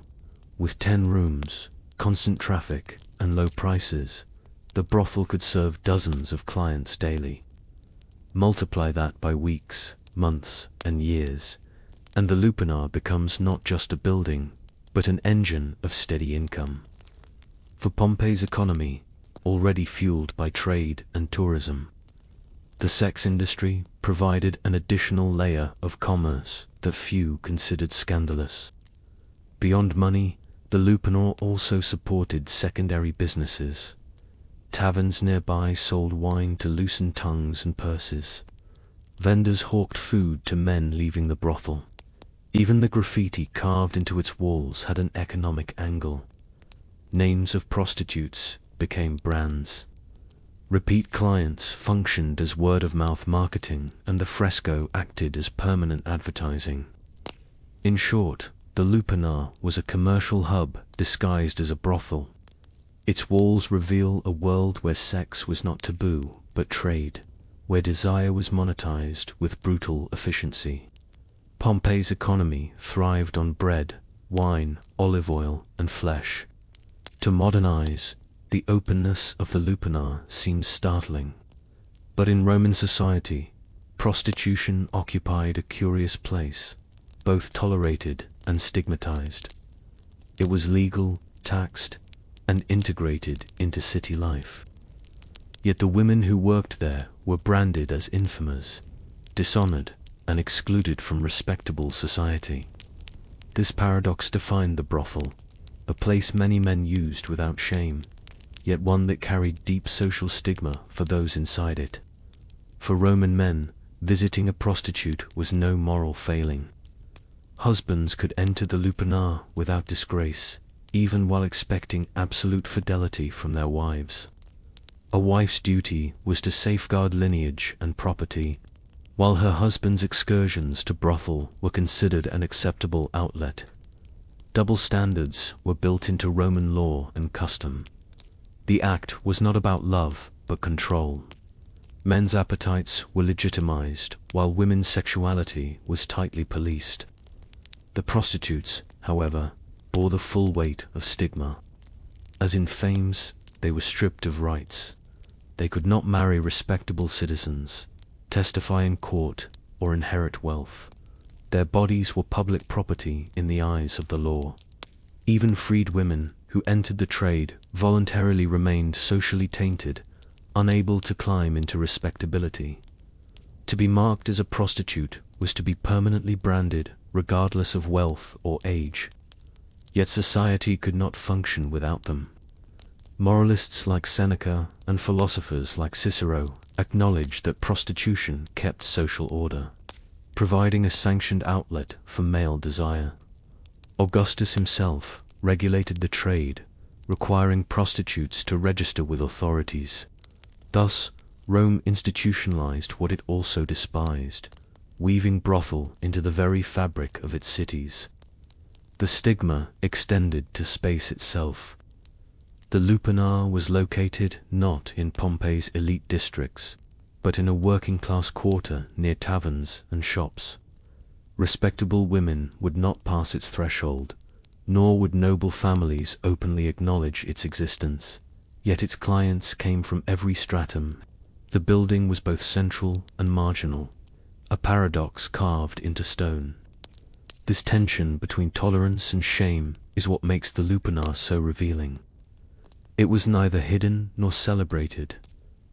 With 10 rooms, constant traffic, and low prices, the brothel could serve dozens of clients daily. Multiply that by weeks, months, and years, and the Lupanar becomes not just a building, but an engine of steady income. For Pompeii's economy, already fueled by trade and tourism, the sex industry provided an additional layer of commerce that few considered scandalous. Beyond money, the Lupanar also supported secondary businesses. Taverns nearby sold wine to loosen tongues and purses. Vendors hawked food to men leaving the brothel. Even the graffiti carved into its walls had an economic angle. Names of prostitutes became brands. Repeat clients functioned as word-of-mouth marketing, and the fresco acted as permanent advertising. In short, the Lupanar was a commercial hub disguised as a brothel. Its walls reveal a world where sex was not taboo, but trade, where desire was monetized with brutal efficiency. Pompeii's economy thrived on bread, wine, olive oil, and flesh. To modern eyes, the openness of the Lupanar seems startling. But in Roman society, prostitution occupied a curious place, both tolerated and stigmatized. It was legal, taxed, and integrated into city life. Yet the women who worked there were branded as infamous, dishonored, and excluded from respectable society. This paradox defined the brothel, a place many men used without shame, yet one that carried deep social stigma for those inside it. For Roman men, visiting a prostitute was no moral failing. Husbands could enter the Lupanar without disgrace, even while expecting absolute fidelity from their wives. A wife's duty was to safeguard lineage and property, while her husband's excursions to brothel were considered an acceptable outlet. Double standards were built into Roman law and custom. The act was not about love, but control. Men's appetites were legitimized, while women's sexuality was tightly policed. The prostitutes, however, bore the full weight of stigma. As in fames, they were stripped of rights. They could not marry respectable citizens, testify in court, or inherit wealth. Their bodies were public property in the eyes of the law. Even freed women who entered the trade voluntarily remained socially tainted, unable to climb into respectability. To be marked as a prostitute was to be permanently branded, regardless of wealth or age. Yet society could not function without them. Moralists like Seneca and philosophers like Cicero acknowledged that prostitution kept social order, providing a sanctioned outlet for male desire. Augustus himself regulated the trade, requiring prostitutes to register with authorities. Thus, Rome institutionalized what it also despised, weaving brothel into the very fabric of its cities. The stigma extended to space itself. The lupanar was located not in Pompeii's elite districts, but in a working-class quarter near taverns and shops. Respectable women would not pass its threshold, nor would noble families openly acknowledge its existence. Yet its clients came from every stratum. The building was both central and marginal, a paradox carved into stone. This tension between tolerance and shame is what makes the lupanar so revealing. It was neither hidden nor celebrated,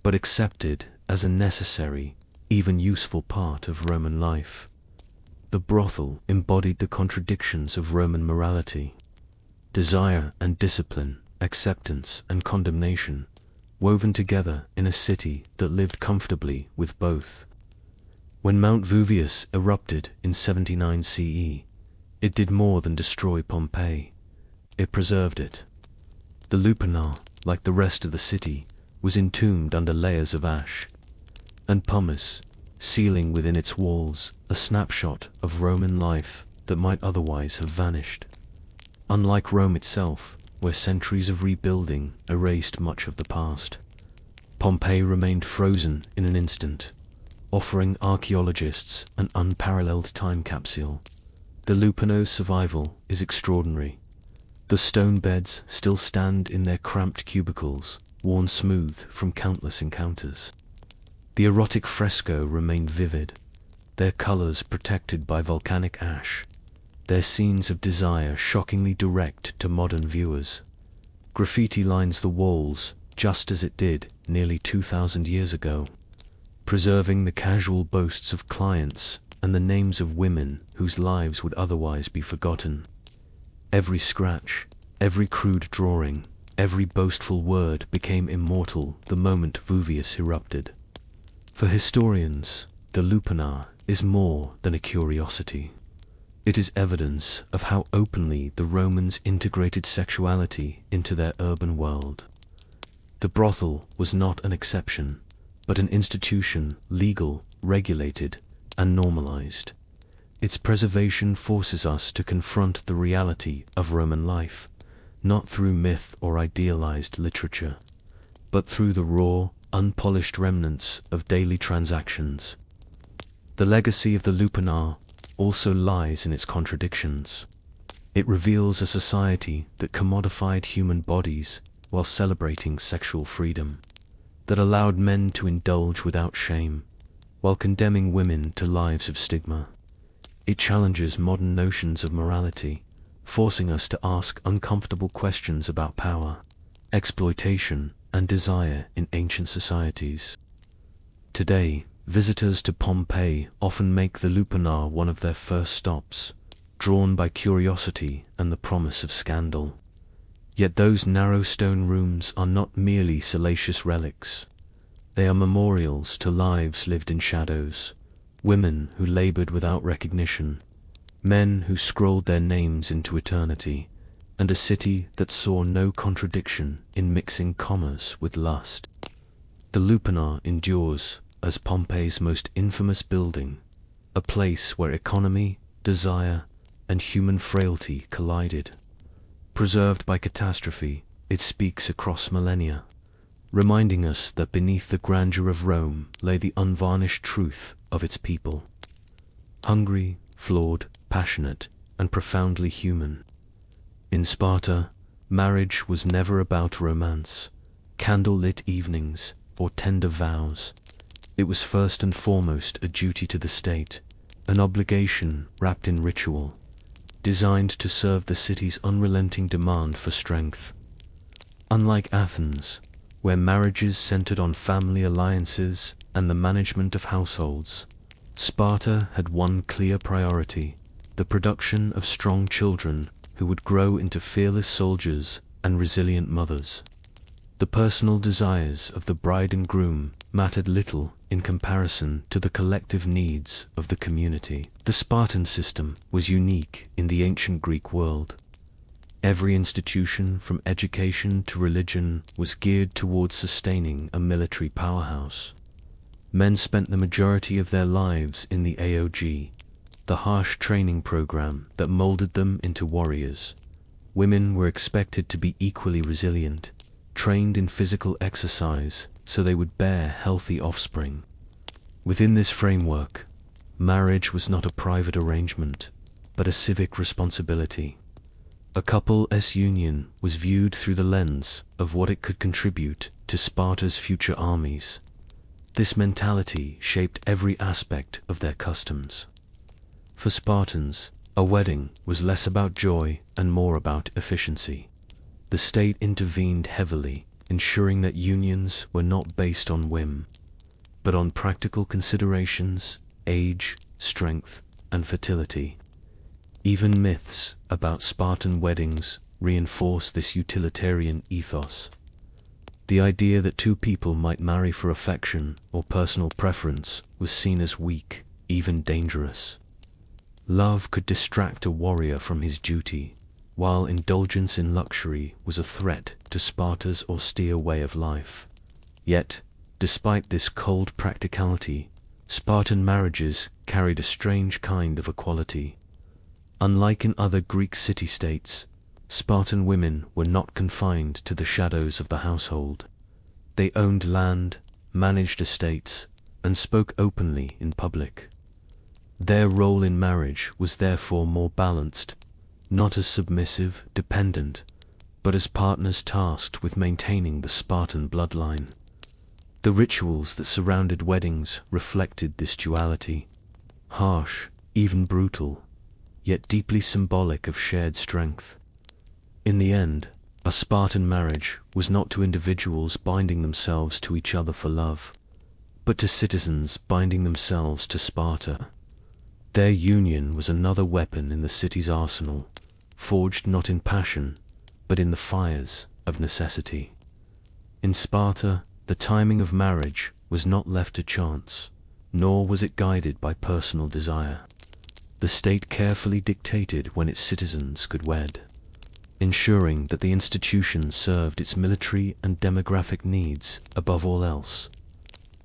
but accepted as a necessary, even useful part of Roman life. The brothel embodied the contradictions of Roman morality: desire and discipline, acceptance and condemnation, woven together in a city that lived comfortably with both. When Mount Vesuvius erupted in 79 CE, it did more than destroy Pompeii. It preserved it. The lupanar, like the rest of the city, was entombed under layers of ash and pumice, sealing within its walls a snapshot of Roman life that might otherwise have vanished. Unlike Rome itself, where centuries of rebuilding erased much of the past, Pompeii remained frozen in an instant, offering archaeologists an unparalleled time capsule. The lupanar's survival is extraordinary. The stone beds still stand in their cramped cubicles, worn smooth from countless encounters. The erotic fresco remained vivid, their colors protected by volcanic ash, their scenes of desire shockingly direct to modern viewers. Graffiti lines the walls, just as it did nearly 2,000 years ago, preserving the casual boasts of clients and the names of women whose lives would otherwise be forgotten. Every scratch, every crude drawing, every boastful word became immortal the moment Vesuvius erupted. For historians, the lupanar is more than a curiosity. It is evidence of how openly the Romans integrated sexuality into their urban world. The brothel was not an exception, but an institution legal, regulated, and normalized. Its preservation forces us to confront the reality of Roman life, not through myth or idealized literature, but through the raw, unpolished remnants of daily transactions. The legacy of the lupanar also lies in its contradictions. It reveals a society that commodified human bodies while celebrating sexual freedom, that allowed men to indulge without shame, while condemning women to lives of stigma. It challenges modern notions of morality, forcing us to ask uncomfortable questions about power, exploitation, and desire in ancient societies. Today, visitors to Pompeii often make the lupanar one of their first stops, drawn by curiosity and the promise of scandal. Yet those narrow stone rooms are not merely salacious relics. They are memorials to lives lived in shadows, women who labored without recognition, men who scrolled their names into eternity, and a city that saw no contradiction in mixing commerce with lust. The lupanar endures, as Pompeii's most infamous building, a place where economy, desire, and human frailty collided. Preserved by catastrophe, it speaks across millennia, reminding us that beneath the grandeur of Rome lay the unvarnished truth of its people. Hungry, flawed, passionate, and profoundly human. In Sparta, marriage was never about romance, candle-lit evenings, or tender vows. It was first and foremost a duty to the state, an obligation wrapped in ritual, designed to serve the city's unrelenting demand for strength. Unlike Athens, where marriages centered on family alliances and the management of households, Sparta had one clear priority: the production of strong children who would grow into fearless soldiers and resilient mothers. The personal desires of the bride and groom mattered little in comparison to the collective needs of the community. The Spartan system was unique in the ancient Greek world. Every institution, from education to religion, was geared towards sustaining a military powerhouse. Men spent the majority of their lives in the AOG, the harsh training program that molded them into warriors. Women were expected to be equally resilient, trained in physical exercise so they would bear healthy offspring. Within this framework, marriage was not a private arrangement, but a civic responsibility. A couple's union was viewed through the lens of what it could contribute to Sparta's future armies. This mentality shaped every aspect of their customs. For Spartans, a wedding was less about joy and more about efficiency. The state intervened heavily, ensuring that unions were not based on whim, but on practical considerations, age, strength, and fertility. Even myths about Spartan weddings reinforce this utilitarian ethos. The idea that two people might marry for affection or personal preference was seen as weak, even dangerous. Love could distract a warrior from his duty, while indulgence in luxury was a threat to Sparta's austere way of life. Yet, despite this cold practicality, Spartan marriages carried a strange kind of equality. Unlike in other Greek city-states, Spartan women were not confined to the shadows of the household. They owned land, managed estates, and spoke openly in public. Their role in marriage was therefore more balanced, not as submissive, dependent, but as partners tasked with maintaining the Spartan bloodline. The rituals that surrounded weddings reflected this duality: harsh, even brutal, yet deeply symbolic of shared strength. In the end, a Spartan marriage was not to individuals binding themselves to each other for love, but to citizens binding themselves to Sparta. Their union was another weapon in the city's arsenal, forged not in passion, but in the fires of necessity. In Sparta, the timing of marriage was not left to chance, nor was it guided by personal desire. The state carefully dictated when its citizens could wed, ensuring that the institution served its military and demographic needs above all else.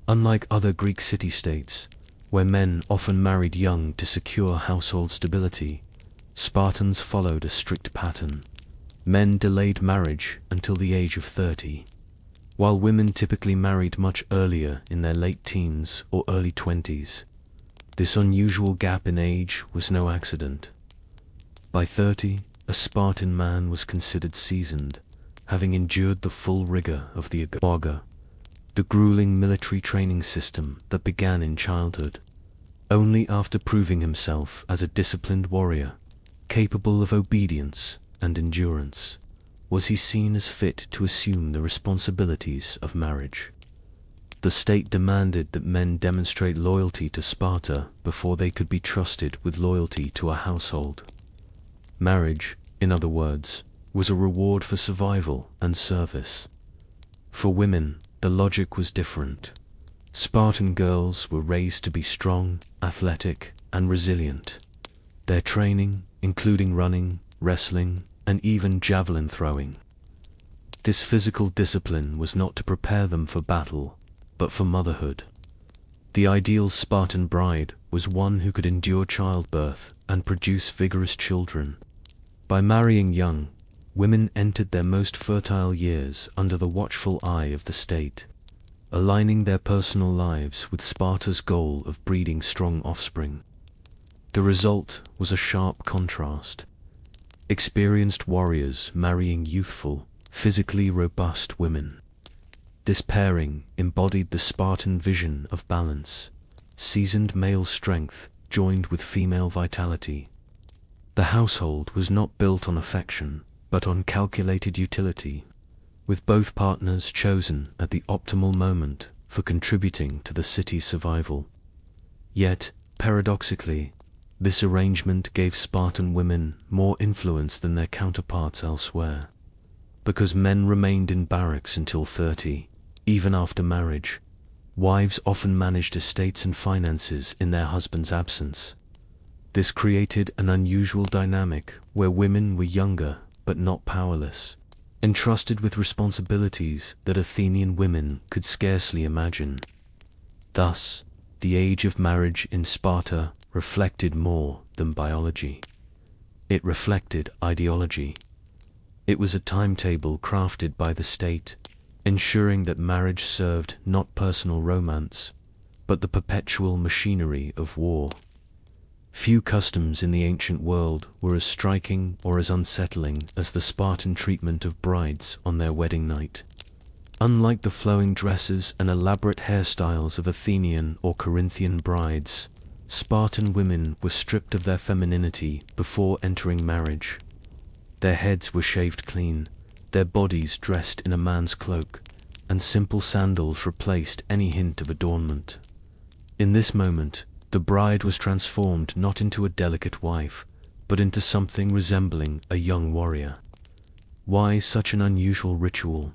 Unlike other Greek city-states, where men often married young to secure household stability, Spartans followed a strict pattern. Men delayed marriage until the age of 30, while women typically married much earlier, in their late teens or early 20s. This unusual gap in age was no accident. By 30, a Spartan man was considered seasoned, having endured the full rigor of the agora, the grueling military training system that began in childhood. Only after proving himself as a disciplined warrior, capable of obedience and endurance, was he seen as fit to assume the responsibilities of marriage. The state demanded that men demonstrate loyalty to Sparta before they could be trusted with loyalty to a household. Marriage, in other words, was a reward for survival and service. For women, the logic was different. Spartan girls were raised to be strong, athletic, and resilient. Their training, including running, wrestling, and even javelin throwing. This physical discipline was not to prepare them for battle, but for motherhood. The ideal Spartan bride was one who could endure childbirth and produce vigorous children. By marrying young, women entered their most fertile years under the watchful eye of the state, aligning their personal lives with Sparta's goal of breeding strong offspring. The result was a sharp contrast. Experienced warriors marrying youthful, physically robust women. This pairing embodied the Spartan vision of balance, seasoned male strength joined with female vitality. The household was not built on affection, but on calculated utility, with both partners chosen at the optimal moment for contributing to the city's survival. Yet, paradoxically, this arrangement gave Spartan women more influence than their counterparts elsewhere. Because men remained in barracks until 30, even after marriage, wives often managed estates and finances in their husband's absence. This created an unusual dynamic where women were younger but not powerless, entrusted with responsibilities that Athenian women could scarcely imagine. Thus, the age of marriage in Sparta reflected more than biology. It reflected ideology. It was a timetable crafted by the state, ensuring that marriage served not personal romance, but the perpetual machinery of war. Few customs in the ancient world were as striking or as unsettling as the Spartan treatment of brides on their wedding night. Unlike the flowing dresses and elaborate hairstyles of Athenian or Corinthian brides, Spartan women were stripped of their femininity before entering marriage. Their heads were shaved clean, their bodies dressed in a man's cloak, and simple sandals replaced any hint of adornment. In this moment, the bride was transformed not into a delicate wife, but into something resembling a young warrior. Why such an unusual ritual?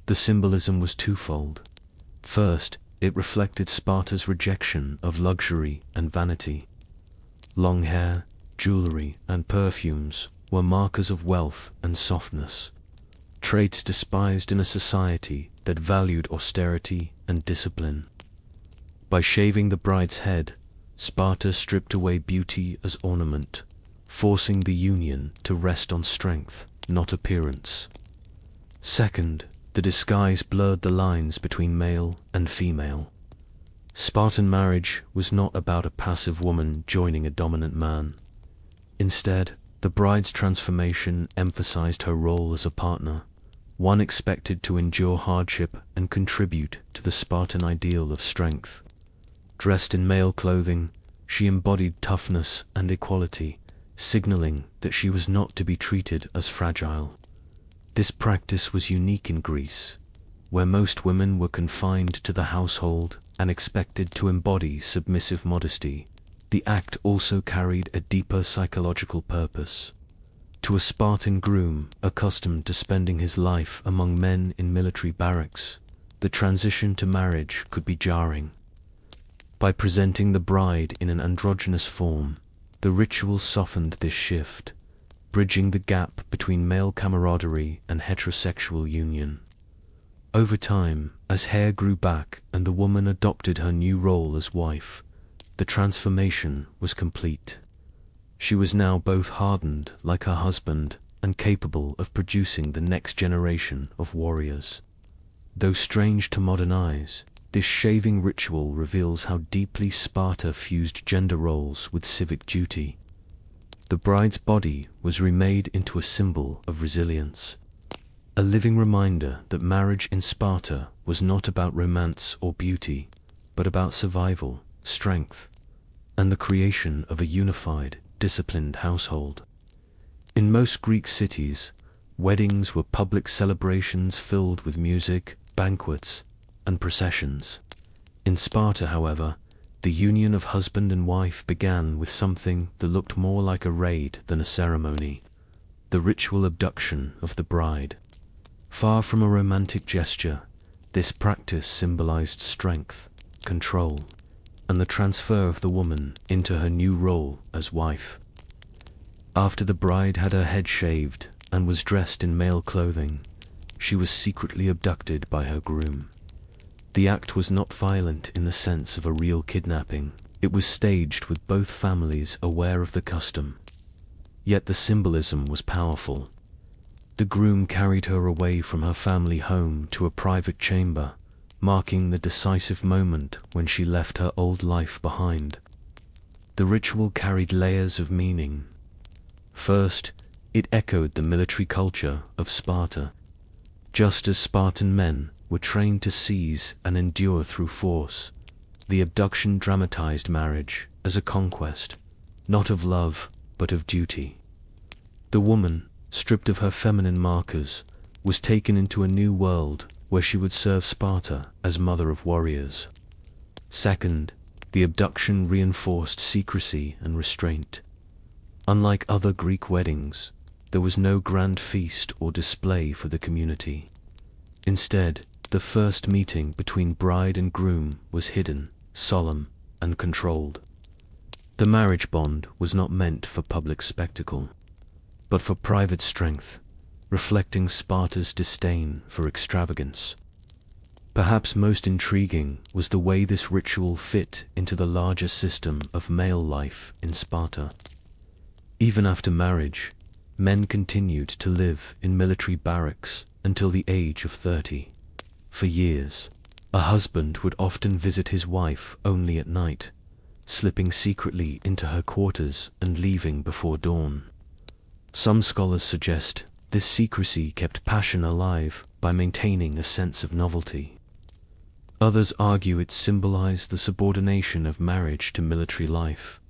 The symbolism was twofold. First, it reflected Sparta's rejection of luxury and vanity. Long hair, jewelry, and perfumes were markers of wealth and softness, traits despised in a society that valued austerity and discipline. By shaving the bride's head, Sparta stripped away beauty as ornament, forcing the union to rest on strength, not appearance. Second, the disguise blurred the lines between male and female. Spartan marriage was not about a passive woman joining a dominant man. Instead, the bride's transformation emphasized her role as a partner, one expected to endure hardship and contribute to the Spartan ideal of strength. Dressed in male clothing, she embodied toughness and equality, signaling that she was not to be treated as fragile. This practice was unique in Greece, where most women were confined to the household and expected to embody submissive modesty. The act also carried a deeper psychological purpose. To a Spartan groom accustomed to spending his life among men in military barracks, the transition to marriage could be jarring. By presenting the bride in an androgynous form, the ritual softened this shift, bridging the gap between male camaraderie and heterosexual union. Over time, as hair grew back and the woman adopted her new role as wife, the transformation was complete. She was now both hardened like her husband and capable of producing the next generation of warriors. Though strange to modern eyes, this shaving ritual reveals how deeply Sparta fused gender roles with civic duty. The bride's body was remade into a symbol of resilience, a living reminder that marriage in Sparta was not about romance or beauty, but about survival, strength, and the creation of a unified, disciplined household. In most Greek cities, weddings were public celebrations filled with music, banquets, and processions. In Sparta, however, the union of husband and wife began with something that looked more like a raid than a ceremony: the ritual abduction of the bride. Far from a romantic gesture, this practice symbolized strength, control, and the transfer of the woman into her new role as wife. After the bride had her head shaved and was dressed in male clothing, she was secretly abducted by her groom. The act was not violent in the sense of a real kidnapping. It was staged with both families aware of the custom. Yet the symbolism was powerful. The groom carried her away from her family home to a private chamber, marking the decisive moment when she left her old life behind. The ritual carried layers of meaning. First, it echoed the military culture of Sparta. Just as Spartan men were trained to seize and endure through force, the abduction dramatized marriage as a conquest, not of love, but of duty. The woman, stripped of her feminine markers, was taken into a new world where she would serve Sparta as mother of warriors. Second, the abduction reinforced secrecy and restraint. Unlike other Greek weddings, there was no grand feast or display for the community. Instead, the first meeting between bride and groom was hidden, solemn, and controlled. The marriage bond was not meant for public spectacle, but for private strength, reflecting Sparta's disdain for extravagance. Perhaps most intriguing was the way this ritual fit into the larger system of male life in Sparta. Even after marriage, men continued to live in military barracks until the age of 30. For years, a husband would often visit his wife only at night, slipping secretly into her quarters and leaving before dawn. Some scholars suggest this secrecy kept passion alive by maintaining a sense of novelty. Others argue it symbolized the subordination of marriage to military life,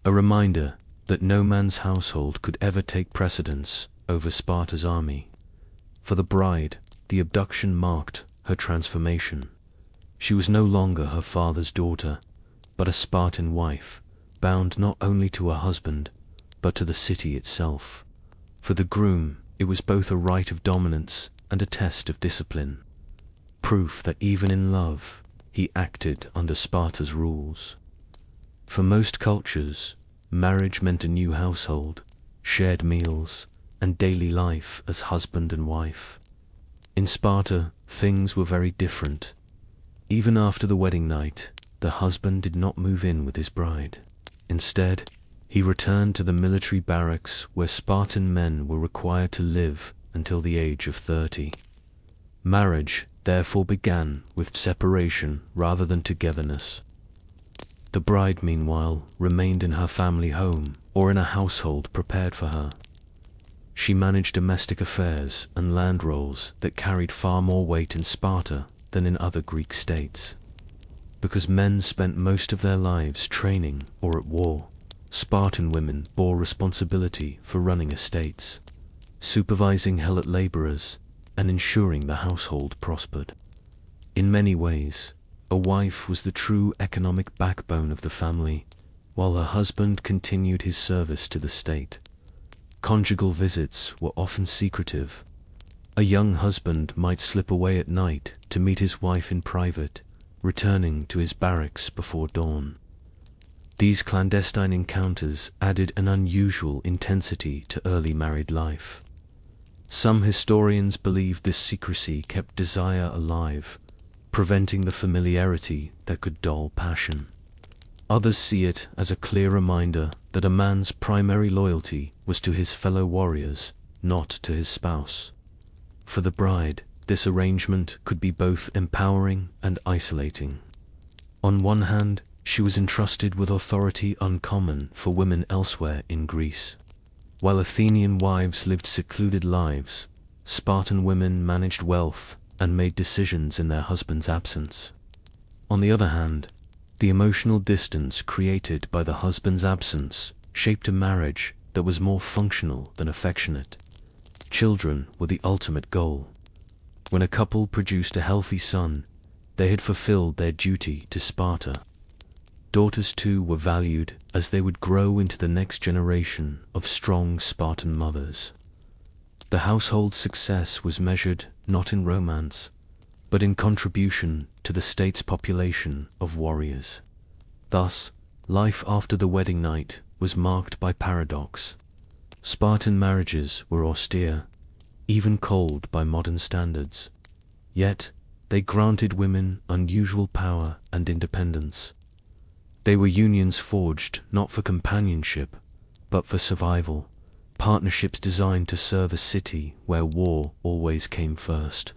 a reminder that no man's household could ever take precedence over Sparta's army. For the bride, the abduction marked her transformation. She was no longer her father's daughter, but a Spartan wife, bound not only to her husband, but to the city itself. For the groom, it was both a rite of dominance and a test of discipline, proof that even in love, he acted under Sparta's rules. For most cultures, marriage meant a new household, shared meals, and daily life as husband and wife. In Sparta, things were very different. Even after the wedding night, the husband did not move in with his bride. Instead, he returned to the military barracks where Spartan men were required to live until the age of 30. Marriage, therefore, began with separation rather than togetherness. The bride, meanwhile, remained in her family home or in a household prepared for her. She managed domestic affairs and land roles that carried far more weight in Sparta than in other Greek states. Because men spent most of their lives training or at war, Spartan women bore responsibility for running estates, supervising helot laborers, and ensuring the household prospered. In many ways, a wife was the true economic backbone of the family, while her husband continued his service to the state. Conjugal visits were often secretive. A young husband might slip away at night to meet his wife in private, returning to his barracks before dawn. These clandestine encounters added an unusual intensity to early married life. Some historians believe this secrecy kept desire alive, preventing the familiarity that could dull passion. Others see it as a clear reminder that a man's primary loyalty was to his fellow warriors, not to his spouse. For the bride, this arrangement could be both empowering and isolating. On one hand, she was entrusted with authority uncommon for women elsewhere in Greece. While Athenian wives lived secluded lives, Spartan women managed wealth and made decisions in their husband's absence. On the other hand, the emotional distance created by the husband's absence shaped a marriage that was more functional than affectionate. Children were the ultimate goal. When a couple produced a healthy son, they had fulfilled their duty to Sparta. Daughters too were valued as they would grow into the next generation of strong Spartan mothers. The household's success was measured not in romance, but in contribution to the state's population of warriors. Thus, life after the wedding night was marked by paradox. Spartan marriages were austere, even cold by modern standards. Yet, They granted women unusual power and independence. They were unions forged not for companionship, but for survival, partnerships designed to serve a city where war always came first.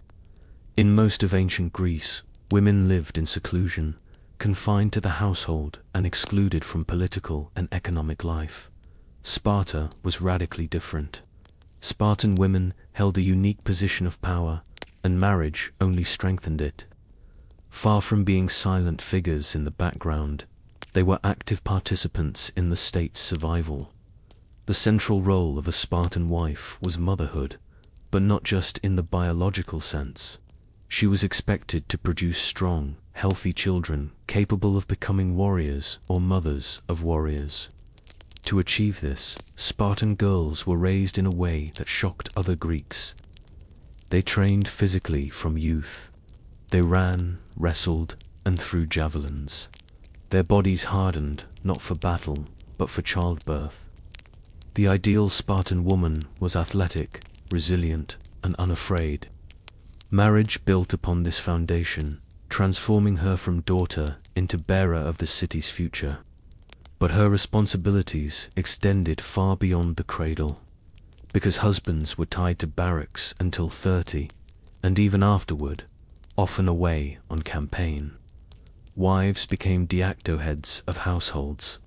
In most of ancient Greece, women lived in seclusion, confined to the household and excluded from political and economic life. Sparta was radically different. Spartan women held a unique position of power, and marriage only strengthened it. Far from being silent figures in the background, they were active participants in the state's survival. The central role of a Spartan wife was motherhood, but not just in the biological sense. She was expected to produce strong, healthy children capable of becoming warriors or mothers of warriors. To achieve this, Spartan girls were raised in a way that shocked other Greeks. They trained physically from youth. They ran, wrestled, and threw javelins. Their bodies hardened not for battle, but for childbirth. The ideal Spartan woman was athletic, resilient, and unafraid. Marriage built upon this foundation, transforming her from daughter into bearer of the city's future. But her responsibilities extended far beyond the cradle, because husbands were tied to barracks until 30, and even afterward, often away on campaign. Wives became diacto heads of households.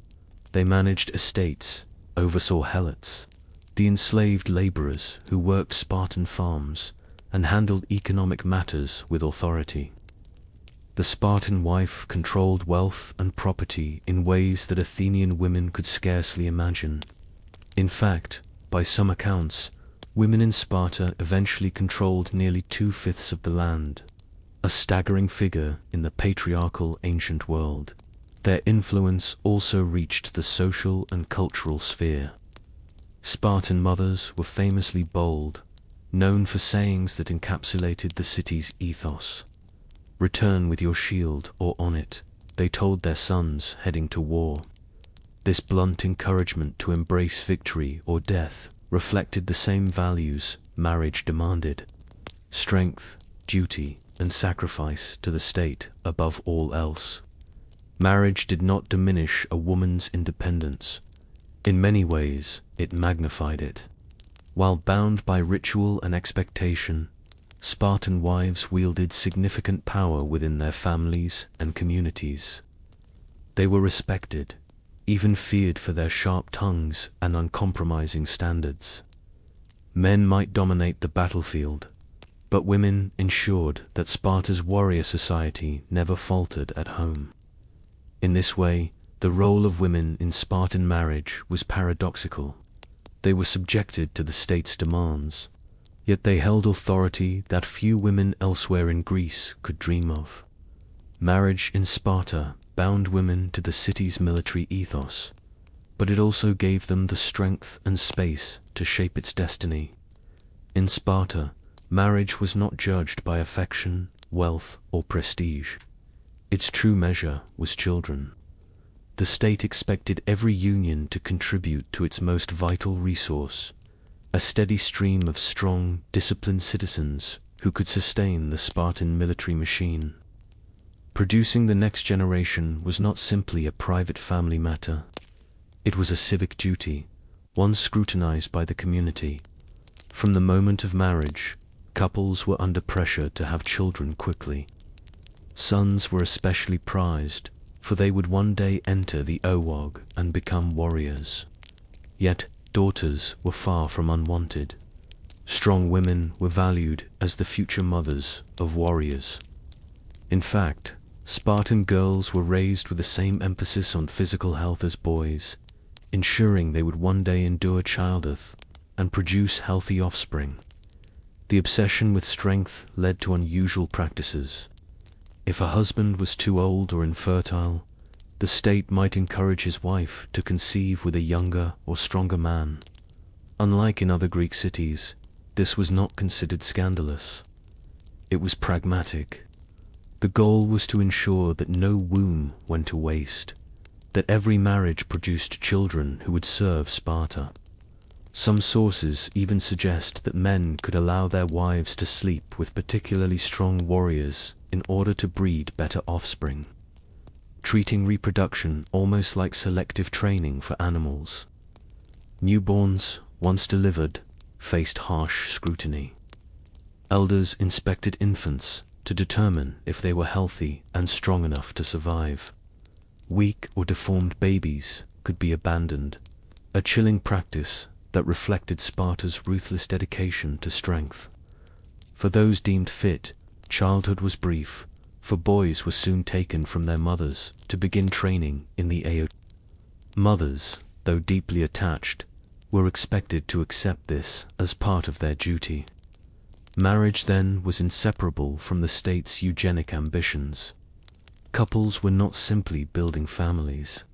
They managed estates, oversaw helots, the enslaved laborers who worked Spartan farms, and handled economic matters with authority. The Spartan wife controlled wealth and property in ways that Athenian women could scarcely imagine. In fact, by some accounts, women in Sparta eventually controlled nearly 2/5 of the land, a staggering figure in the patriarchal ancient world. Their influence also reached the social and cultural sphere. Spartan mothers were famously bold, known for sayings that encapsulated the city's ethos. "Return with your shield or on it," they told their sons heading to war. This blunt encouragement to embrace victory or death reflected the same values marriage demanded: strength, duty, and sacrifice to the state above all else. Marriage did not diminish a woman's independence. In many ways, it magnified it. While bound by ritual and expectation, Spartan wives wielded significant power within their families and communities. They were respected, even feared for their sharp tongues and uncompromising standards. Men might dominate the battlefield, but women ensured that Sparta's warrior society never faltered at home. In this way, the role of women in Spartan marriage was paradoxical. They were subjected to the state's demands, yet they held authority that few women elsewhere in Greece could dream of. Marriage in Sparta bound women to the city's military ethos, but it also gave them the strength and space to shape its destiny. In Sparta, marriage was not judged by affection, wealth, or prestige. Its true measure was children. The state expected every union to contribute to its most vital resource, a steady stream of strong, disciplined citizens who could sustain the Spartan military machine. Producing the next generation was not simply a private family matter. It was a civic duty, one scrutinized by the community. From the moment of marriage, couples were under pressure to have children quickly. Sons were especially prized, for they would one day enter the Owag and become warriors. Yet, daughters were far from unwanted. Strong women were valued as the future mothers of warriors. In fact, Spartan girls were raised with the same emphasis on physical health as boys, ensuring they would one day endure childbirth and produce healthy offspring. The obsession with strength led to unusual practices. If a husband was too old or infertile, the state might encourage his wife to conceive with a younger or stronger man. Unlike in other Greek cities, this was not considered scandalous. It was pragmatic. The goal was to ensure that no womb went to waste, that every marriage produced children who would serve Sparta. Some sources even suggest that men could allow their wives to sleep with particularly strong warriors in order to breed better offspring, treating reproduction almost like selective training for animals. Newborns, once delivered, faced harsh scrutiny. Elders inspected infants to determine if they were healthy and strong enough to survive. Weak or deformed babies could be abandoned, a chilling practice that reflected Sparta's ruthless dedication to strength. For those deemed fit, childhood was brief, for boys were soon taken from their mothers to begin training in the AO. Mothers, though deeply attached, were expected to accept this as part of their duty. Marriage then was inseparable from the state's eugenic ambitions. Couples were not simply building families.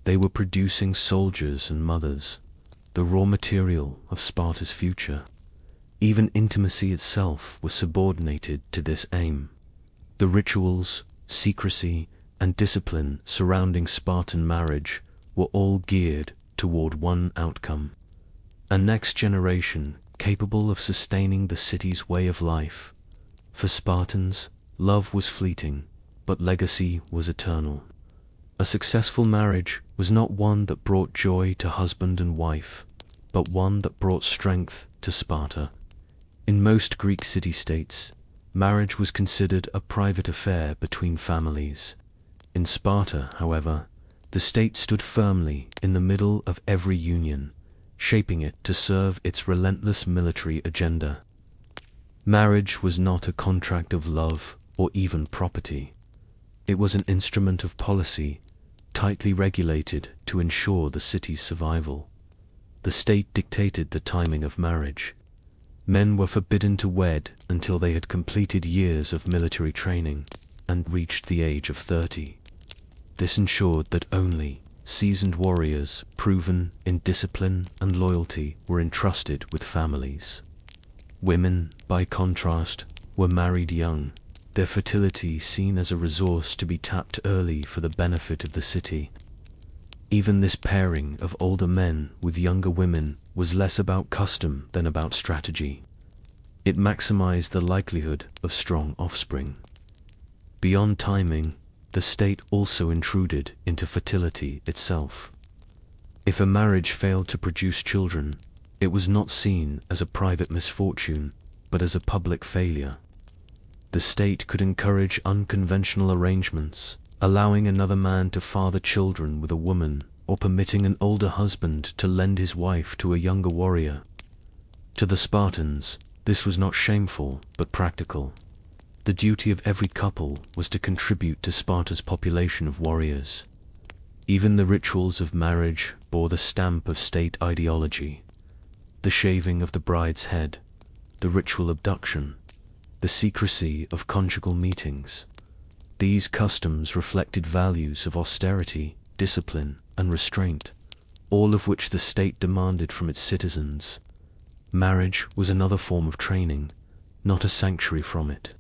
They were producing soldiers and mothers, the raw material of Sparta's future. Even intimacy itself was subordinated to this aim. The rituals, secrecy, and discipline surrounding Spartan marriage were all geared toward one outcome: a next generation capable of sustaining the city's way of life. For Spartans, love was fleeting, but legacy was eternal. A successful marriage was not one that brought joy to husband and wife, but one that brought strength to Sparta. In most Greek city-states, marriage was considered a private affair between families. In Sparta, however, the state stood firmly in the middle of every union, shaping it to serve its relentless military agenda. Marriage was not a contract of love or even property. It was an instrument of policy, tightly regulated to ensure the city's survival. The state dictated the timing of marriage. Men were forbidden to wed until they had completed years of military training and reached the age of 30. This ensured that only seasoned warriors, proven in discipline and loyalty, were entrusted with families. Women, by contrast, were married young, their fertility seen as a resource to be tapped early for the benefit of the city. Even this pairing of older men with younger women was less about custom than about strategy. It maximized the likelihood of strong offspring. Beyond timing, the state also intruded into fertility itself. If a marriage failed to produce children, it was not seen as a private misfortune, but as a public failure. The state could encourage unconventional arrangements, allowing another man to father children with a woman, or permitting an older husband to lend his wife to a younger warrior. To the Spartans, this was not shameful, but practical. The duty of every couple was to contribute to Sparta's population of warriors. Even the rituals of marriage bore the stamp of state ideology. The shaving of the bride's head, the ritual abduction, the secrecy of conjugal meetings. These customs reflected values of austerity, discipline, and restraint, all of which the state demanded from its citizens. Marriage was another form of training, not a sanctuary from it.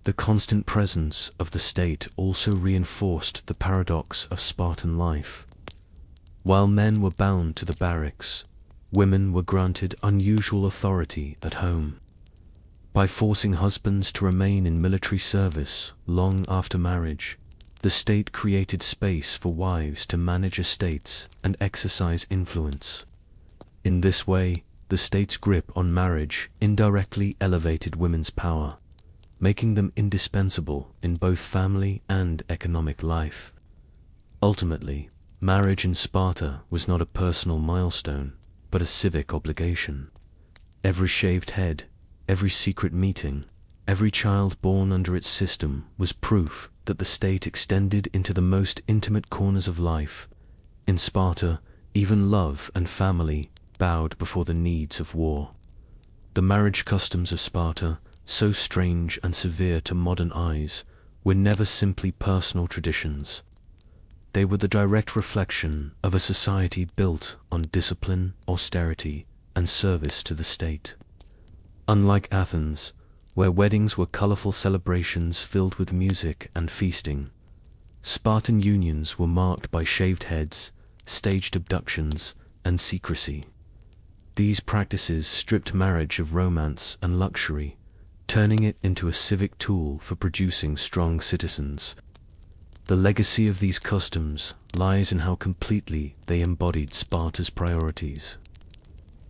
The constant presence of the state also reinforced the paradox of Spartan life. While men were bound to the barracks, women were granted unusual authority at home. By forcing husbands to remain in military service long after marriage, the state created space for wives to manage estates and exercise influence. In this way, the state's grip on marriage indirectly elevated women's power, making them indispensable in both family and economic life. Ultimately, marriage in Sparta was not a personal milestone, but a civic obligation. Every shaved head, every secret meeting, every child born under its system was proof that the state extended into the most intimate corners of life. In Sparta, even love and family bowed before the needs of war. The marriage customs of Sparta, so strange and severe to modern eyes, were never simply personal traditions. They were the direct reflection of a society built on discipline, austerity, and service to the state. Unlike Athens, where weddings were colorful celebrations filled with music and feasting, Spartan unions were marked by shaved heads, staged abductions, and secrecy. These practices stripped marriage of romance and luxury, turning it into a civic tool for producing strong citizens. The legacy of these customs lies in how completely they embodied Sparta's priorities.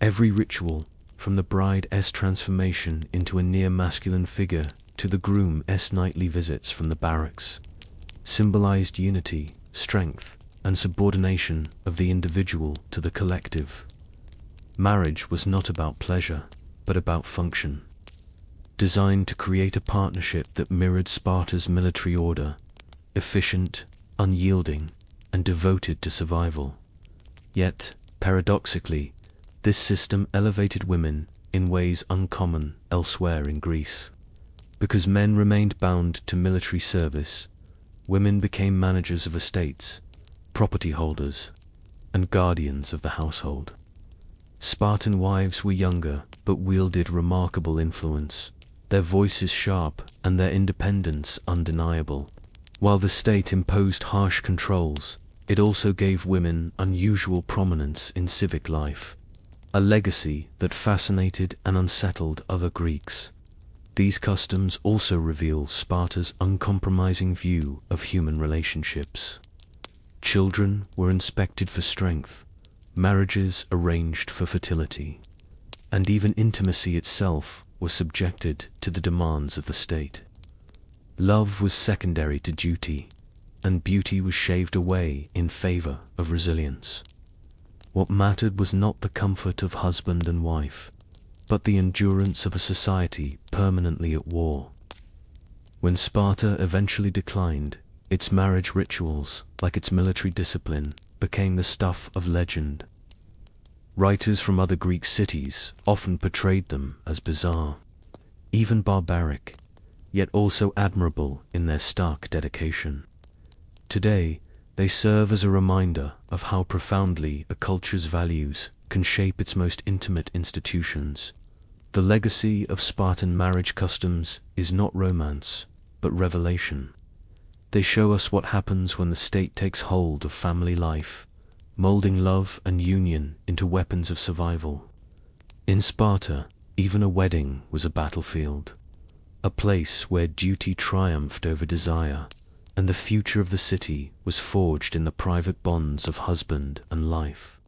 Every ritual, from the bride's transformation into a near-masculine figure to the groom's nightly visits from the barracks, symbolized unity, strength, and subordination of the individual to the collective. Marriage was not about pleasure, but about function. Designed to create a partnership that mirrored Sparta's military order, efficient, unyielding, and devoted to survival. Yet, paradoxically, this system elevated women in ways uncommon elsewhere in Greece. Because men remained bound to military service, women became managers of estates, property holders, and guardians of the household. Spartan wives were younger, but wielded remarkable influence, their voices sharp and their independence undeniable. While the state imposed harsh controls, it also gave women unusual prominence in civic life, a legacy that fascinated and unsettled other Greeks. These customs also reveal Sparta's uncompromising view of human relationships. Children were inspected for strength, marriages arranged for fertility, and even intimacy itself was subjected to the demands of the state. Love was secondary to duty, and beauty was shaved away in favor of resilience. What mattered was not the comfort of husband and wife, but the endurance of a society permanently at war. When Sparta eventually declined, its marriage rituals, like its military discipline, became the stuff of legend. Writers from other Greek cities often portrayed them as bizarre, even barbaric, yet also admirable in their stark dedication. Today, they serve as a reminder of how profoundly a culture's values can shape its most intimate institutions. The legacy of Spartan marriage customs is not romance, but revelation. They show us what happens when the state takes hold of family life, molding love and union into weapons of survival. In Sparta, even a wedding was a battlefield, a place where duty triumphed over desire, and the future of the city was forged in the private bonds of husband and life.